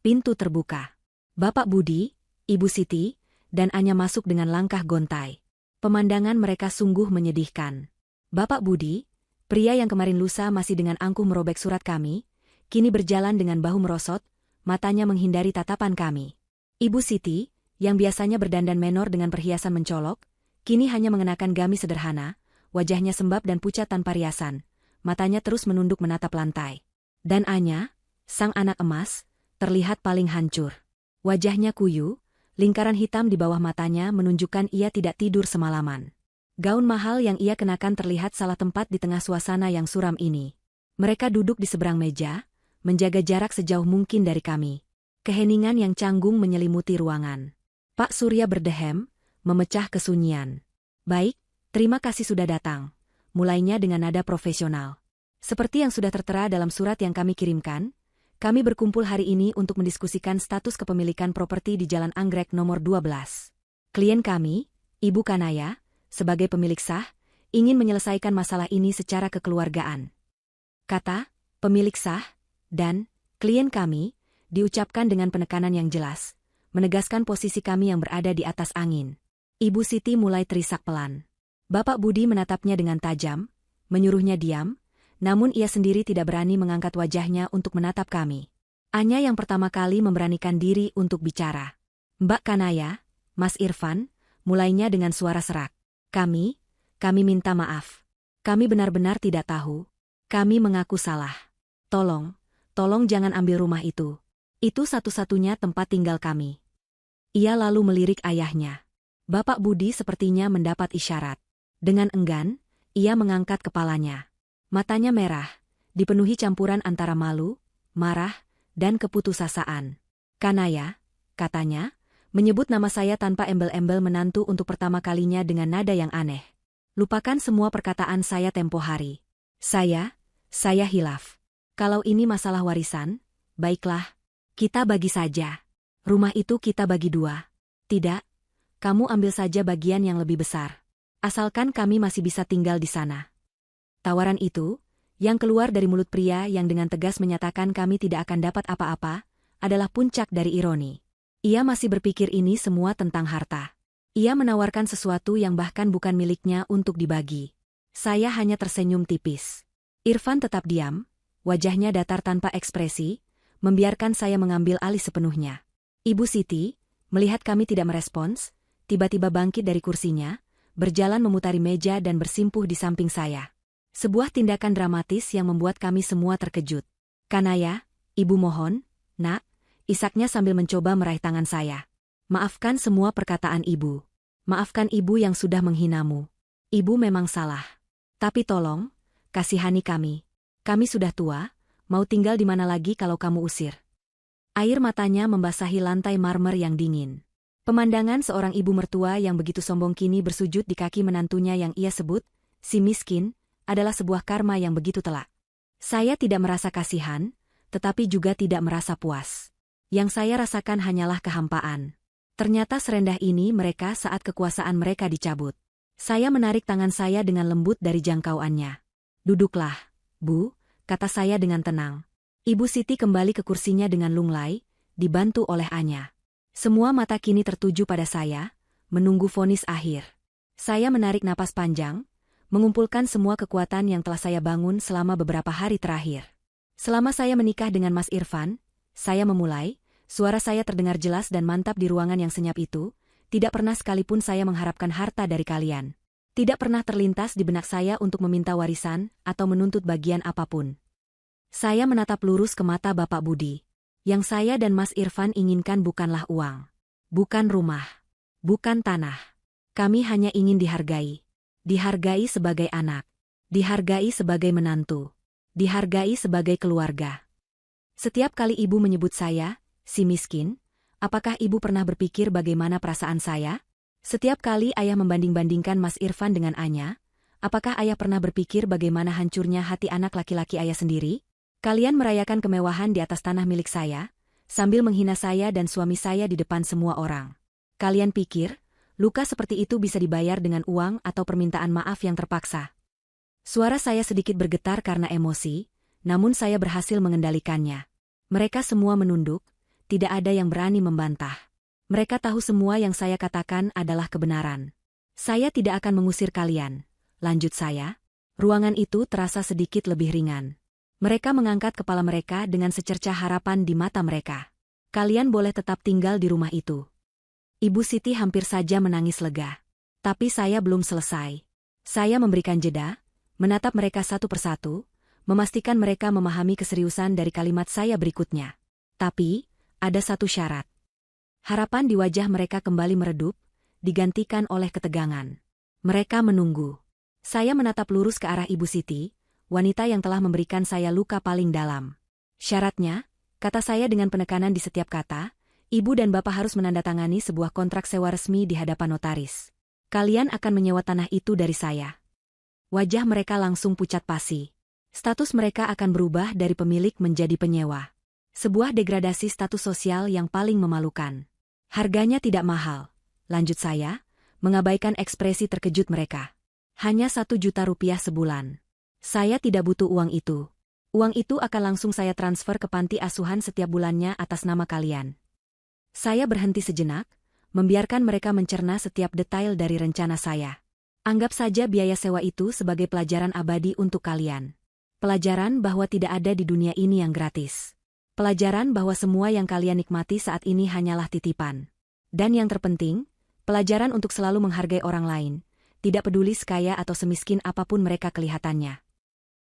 pintu terbuka. Bapak Budi, Ibu Siti, dan Anya masuk dengan langkah gontai. Pemandangan mereka sungguh menyedihkan. Bapak Budi, pria yang kemarin lusa masih dengan angkuh merobek surat kami, kini berjalan dengan bahu merosot, matanya menghindari tatapan kami. Ibu Siti, yang biasanya berdandan menor dengan perhiasan mencolok, kini hanya mengenakan gamis sederhana, wajahnya sembab dan pucat tanpa riasan, matanya terus menunduk menatap lantai. Dan Anya, sang anak emas, terlihat paling hancur. Wajahnya kuyu, lingkaran hitam di bawah matanya menunjukkan ia tidak tidur semalaman. Gaun mahal yang ia kenakan terlihat salah tempat di tengah suasana yang suram ini. Mereka duduk di seberang meja, menjaga jarak sejauh mungkin dari kami. Keheningan yang canggung menyelimuti ruangan. Pak Surya berdehem, memecah kesunyian. Baik, terima kasih sudah datang. Mulainya dengan nada profesional. Seperti yang sudah tertera dalam surat yang kami kirimkan, kami berkumpul hari ini untuk mendiskusikan status kepemilikan properti di Jalan Anggrek nomor 12. Klien kami, Ibu Kanaya, sebagai pemilik sah, ingin menyelesaikan masalah ini secara kekeluargaan. Kata, pemilik sah, dan klien kami, diucapkan dengan penekanan yang jelas, menegaskan posisi kami yang berada di atas angin. Ibu Siti mulai terisak pelan. Bapak Budi menatapnya dengan tajam, menyuruhnya diam, namun ia sendiri tidak berani mengangkat wajahnya untuk menatap kami. Anya yang pertama kali memberanikan diri untuk bicara. Mbak Kanaya, Mas Irfan, mulainya dengan suara serak. Kami minta maaf. Kami benar-benar tidak tahu. Kami mengaku salah. Tolong jangan ambil rumah itu. Itu satu-satunya tempat tinggal kami. Ia lalu melirik ayahnya. Bapak Budi sepertinya mendapat isyarat. Dengan enggan, ia mengangkat kepalanya. Matanya merah, dipenuhi campuran antara malu, marah, dan keputusasaan. Kanaya, katanya, menyebut nama saya tanpa embel-embel menantu untuk pertama kalinya dengan nada yang aneh. Lupakan semua perkataan saya tempo hari. Saya hilaf. Kalau ini masalah warisan, baiklah, kita bagi saja. Rumah itu kita bagi 2. Tidak, kamu ambil saja bagian yang lebih besar. Asalkan kami masih bisa tinggal di sana. Tawaran itu, yang keluar dari mulut pria yang dengan tegas menyatakan kami tidak akan dapat apa-apa, adalah puncak dari ironi. Ia masih berpikir ini semua tentang harta. Ia menawarkan sesuatu yang bahkan bukan miliknya untuk dibagi. Saya hanya tersenyum tipis. Irfan tetap diam, wajahnya datar tanpa ekspresi, membiarkan saya mengambil alih sepenuhnya. Ibu Siti, melihat kami tidak merespons, tiba-tiba bangkit dari kursinya, berjalan memutari meja dan bersimpuh di samping saya. Sebuah tindakan dramatis yang membuat kami semua terkejut. Kanaya, ibu mohon, nak, isaknya sambil mencoba meraih tangan saya. Maafkan semua perkataan ibu. Maafkan ibu yang sudah menghinamu. Ibu memang salah. Tapi tolong, kasihani kami. Kami sudah tua, mau tinggal di mana lagi kalau kamu usir. Air matanya membasahi lantai marmer yang dingin. Pemandangan seorang ibu mertua yang begitu sombong kini bersujud di kaki menantunya yang ia sebut, si miskin, adalah sebuah karma yang begitu telak. Saya tidak merasa kasihan, tetapi juga tidak merasa puas. Yang saya rasakan hanyalah kehampaan. Ternyata serendah ini mereka saat kekuasaan mereka dicabut. Saya menarik tangan saya dengan lembut dari jangkauannya. Duduklah, Bu, kata saya dengan tenang. Ibu Siti kembali ke kursinya dengan lunglai, dibantu oleh Anya. Semua mata kini tertuju pada saya, menunggu vonis akhir. Saya menarik napas panjang, mengumpulkan semua kekuatan yang telah saya bangun selama beberapa hari terakhir. Selama saya menikah dengan Mas Irfan, saya memulai, suara saya terdengar jelas dan mantap di ruangan yang senyap itu, tidak pernah sekalipun saya mengharapkan harta dari kalian. Tidak pernah terlintas di benak saya untuk meminta warisan atau menuntut bagian apapun. Saya menatap lurus ke mata Bapak Budi. Yang saya dan Mas Irfan inginkan bukanlah uang, bukan rumah, bukan tanah. Kami hanya ingin dihargai. Dihargai sebagai anak, dihargai sebagai menantu, dihargai sebagai keluarga. Setiap kali ibu menyebut saya, si miskin, apakah ibu pernah berpikir bagaimana perasaan saya? Setiap kali ayah membanding-bandingkan Mas Irfan dengan Anya, apakah ayah pernah berpikir bagaimana hancurnya hati anak laki-laki ayah sendiri? Kalian merayakan kemewahan di atas tanah milik saya, sambil menghina saya dan suami saya di depan semua orang. Kalian pikir, luka seperti itu bisa dibayar dengan uang atau permintaan maaf yang terpaksa? Suara saya sedikit bergetar karena emosi, namun saya berhasil mengendalikannya. Mereka semua menunduk, tidak ada yang berani membantah. Mereka tahu semua yang saya katakan adalah kebenaran. Saya tidak akan mengusir kalian, lanjut saya. Ruangan itu terasa sedikit lebih ringan. Mereka mengangkat kepala mereka dengan secercah harapan di mata mereka. Kalian boleh tetap tinggal di rumah itu. Ibu Siti hampir saja menangis lega. Tapi saya belum selesai. Saya memberikan jeda, menatap mereka satu persatu, memastikan mereka memahami keseriusan dari kalimat saya berikutnya. Tapi, ada satu syarat. Harapan di wajah mereka kembali meredup, digantikan oleh ketegangan. Mereka menunggu. Saya menatap lurus ke arah Ibu Siti, wanita yang telah memberikan saya luka paling dalam. Syaratnya, kata saya dengan penekanan di setiap kata, Ibu dan Bapak harus menandatangani sebuah kontrak sewa resmi di hadapan notaris. Kalian akan menyewa tanah itu dari saya. Wajah mereka langsung pucat pasi. Status mereka akan berubah dari pemilik menjadi penyewa. Sebuah degradasi status sosial yang paling memalukan. Harganya tidak mahal, lanjut saya, mengabaikan ekspresi terkejut mereka. Hanya 1 juta rupiah sebulan. Saya tidak butuh uang itu. Uang itu akan langsung saya transfer ke panti asuhan setiap bulannya atas nama kalian. Saya berhenti sejenak, membiarkan mereka mencerna setiap detail dari rencana saya. Anggap saja biaya sewa itu sebagai pelajaran abadi untuk kalian. Pelajaran bahwa tidak ada di dunia ini yang gratis. Pelajaran bahwa semua yang kalian nikmati saat ini hanyalah titipan. Dan yang terpenting, Pelajaran untuk selalu menghargai orang lain, tidak peduli sekaya atau semiskin apapun mereka kelihatannya.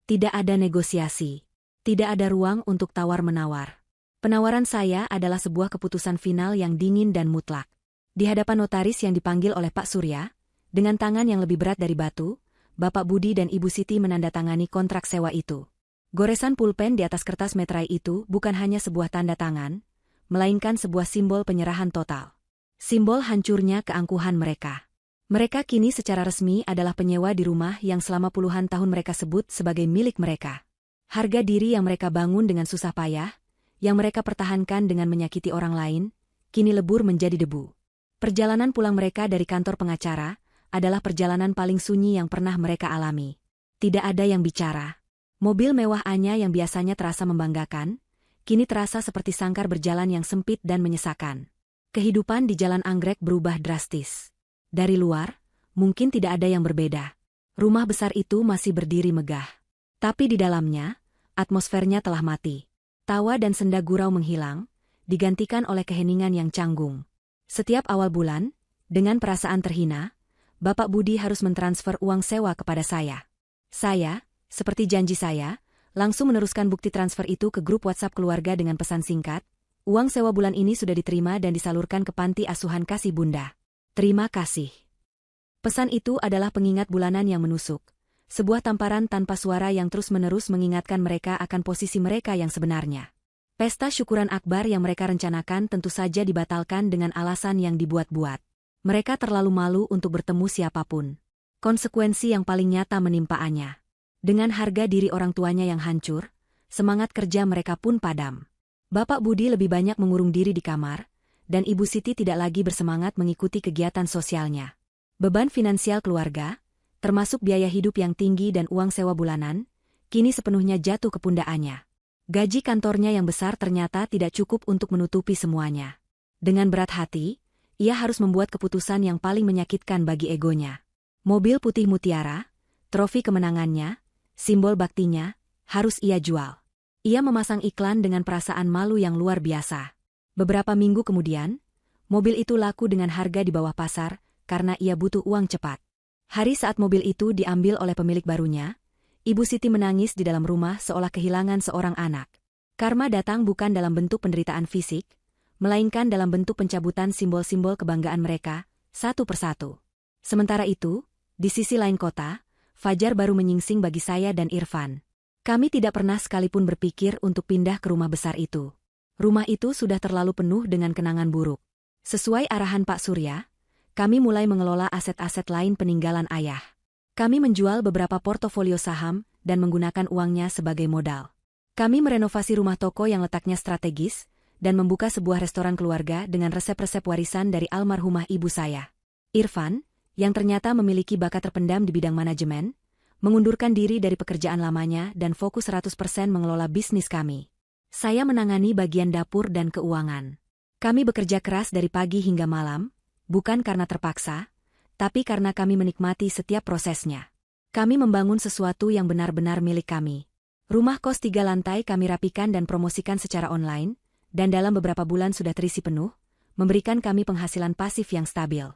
Tidak ada negosiasi. Tidak ada ruang untuk tawar-menawar. Penawaran saya adalah sebuah keputusan final yang dingin dan mutlak. Di hadapan notaris yang dipanggil oleh Pak Surya, dengan tangan yang lebih berat dari batu, Bapak Budi dan Ibu Siti menandatangani kontrak sewa itu. Goresan pulpen di atas kertas meterai itu bukan hanya sebuah tanda tangan, melainkan sebuah simbol penyerahan total. Simbol hancurnya keangkuhan mereka. Mereka kini secara resmi adalah penyewa di rumah yang selama puluhan tahun mereka sebut sebagai milik mereka. Harga diri yang mereka bangun dengan susah payah, yang mereka pertahankan dengan menyakiti orang lain, kini lebur menjadi debu. Perjalanan pulang mereka dari kantor pengacara adalah perjalanan paling sunyi yang pernah mereka alami. Tidak ada yang bicara. Mobil mewah Anya yang biasanya terasa membanggakan, kini terasa seperti sangkar berjalan yang sempit dan menyesakan. Kehidupan di Jalan Anggrek berubah drastis. Dari luar, mungkin tidak ada yang berbeda. Rumah besar itu masih berdiri megah. Tapi di dalamnya, atmosfernya telah mati. Tawa dan senda gurau menghilang, digantikan oleh keheningan yang canggung. Setiap awal bulan, dengan perasaan terhina, Bapak Budi harus mentransfer uang sewa kepada saya. Saya, seperti janji saya, langsung meneruskan bukti transfer itu ke grup WhatsApp keluarga dengan pesan singkat, uang sewa bulan ini sudah diterima dan disalurkan ke panti asuhan Kasih Bunda. Terima kasih. Pesan itu adalah pengingat bulanan yang menusuk. Sebuah tamparan tanpa suara yang terus-menerus mengingatkan mereka akan posisi mereka yang sebenarnya. Pesta syukuran akbar yang mereka rencanakan tentu saja dibatalkan dengan alasan yang dibuat-buat. Mereka terlalu malu untuk bertemu siapapun. Konsekuensi yang paling nyata menimpa Anya. Dengan harga diri orang tuanya yang hancur, semangat kerja mereka pun padam. Bapak Budi lebih banyak mengurung diri di kamar, dan Ibu Siti tidak lagi bersemangat mengikuti kegiatan sosialnya. Beban finansial keluarga, termasuk biaya hidup yang tinggi dan uang sewa bulanan, kini sepenuhnya jatuh ke pundak Anya. Gaji kantornya yang besar ternyata tidak cukup untuk menutupi semuanya. Dengan berat hati, ia harus membuat keputusan yang paling menyakitkan bagi egonya. Mobil putih mutiara, trofi kemenangannya, simbol baktinya, harus ia jual. Ia memasang iklan dengan perasaan malu yang luar biasa. Beberapa minggu kemudian, mobil itu laku dengan harga di bawah pasar karena ia butuh uang cepat. Hari saat mobil itu diambil oleh pemilik barunya, Ibu Siti menangis di dalam rumah seolah kehilangan seorang anak. Karma datang bukan dalam bentuk penderitaan fisik, melainkan dalam bentuk pencabutan simbol-simbol kebanggaan mereka, satu persatu. Sementara itu, di sisi lain kota, fajar baru menyingsing bagi saya dan Irfan. Kami tidak pernah sekalipun berpikir untuk pindah ke rumah besar itu. Rumah itu sudah terlalu penuh dengan kenangan buruk. Sesuai arahan Pak Surya, kami mulai mengelola aset-aset lain peninggalan ayah. Kami menjual beberapa portofolio saham dan menggunakan uangnya sebagai modal. Kami merenovasi rumah toko yang letaknya strategis dan membuka sebuah restoran keluarga dengan resep-resep warisan dari almarhumah ibu saya. Irfan, yang ternyata memiliki bakat terpendam di bidang manajemen, mengundurkan diri dari pekerjaan lamanya dan fokus 100% mengelola bisnis kami. Saya menangani bagian dapur dan keuangan. Kami bekerja keras dari pagi hingga malam, bukan karena terpaksa, tapi karena kami menikmati setiap prosesnya. Kami membangun sesuatu yang benar-benar milik kami. Rumah kos 3 lantai kami rapikan dan promosikan secara online, dan dalam beberapa bulan sudah terisi penuh, memberikan kami penghasilan pasif yang stabil.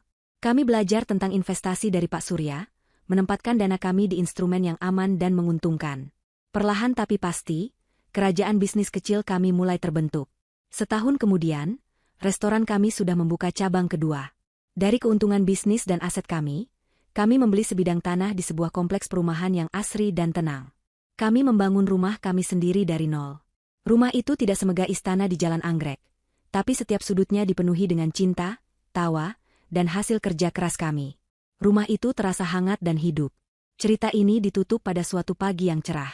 Kami belajar tentang investasi dari Pak Surya, menempatkan dana kami di instrumen yang aman dan menguntungkan. Perlahan tapi pasti, kerajaan bisnis kecil kami mulai terbentuk. Setahun kemudian, restoran kami sudah membuka cabang kedua. Dari keuntungan bisnis dan aset kami membeli sebidang tanah di sebuah kompleks perumahan yang asri dan tenang. Kami membangun rumah kami sendiri dari nol. Rumah itu tidak semegah istana di Jalan Anggrek, tapi setiap sudutnya dipenuhi dengan cinta, tawa, dan hasil kerja keras kami. Rumah itu terasa hangat dan hidup. Cerita ini ditutup pada suatu pagi yang cerah.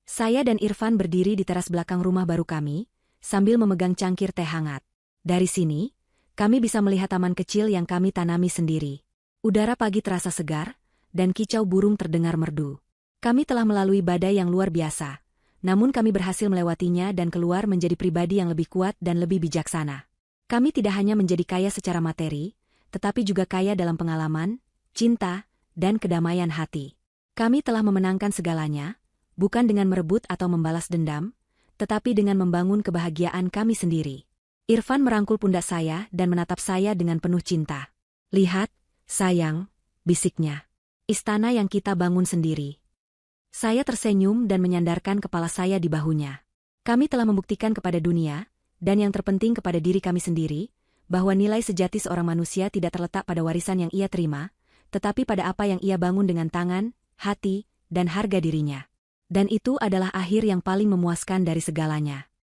Saya dan Irfan berdiri di teras belakang rumah baru kami, sambil memegang cangkir teh hangat. Dari sini, kami bisa melihat taman kecil yang kami tanami sendiri. Udara pagi terasa segar, dan kicau burung terdengar merdu. Kami telah melalui badai yang luar biasa, namun kami berhasil melewatinya dan keluar menjadi pribadi yang lebih kuat dan lebih bijaksana. Kami tidak hanya menjadi kaya secara materi, tetapi juga kaya dalam pengalaman, cinta, dan kedamaian hati. Kami telah memenangkan segalanya, bukan dengan merebut atau membalas dendam, tetapi dengan membangun kebahagiaan kami sendiri. Irfan merangkul pundak saya dan menatap saya dengan penuh cinta. Lihat, sayang, bisiknya. Istana yang kita bangun sendiri. Saya tersenyum dan menyandarkan kepala saya di bahunya. Kami telah membuktikan kepada dunia, dan yang terpenting kepada diri kami sendiri, bahwa nilai sejati seorang manusia tidak terletak pada warisan yang ia terima, tetapi pada apa yang ia bangun dengan tangan, hati, dan harga dirinya. Dan itu adalah akhir yang paling memuaskan dari segalanya.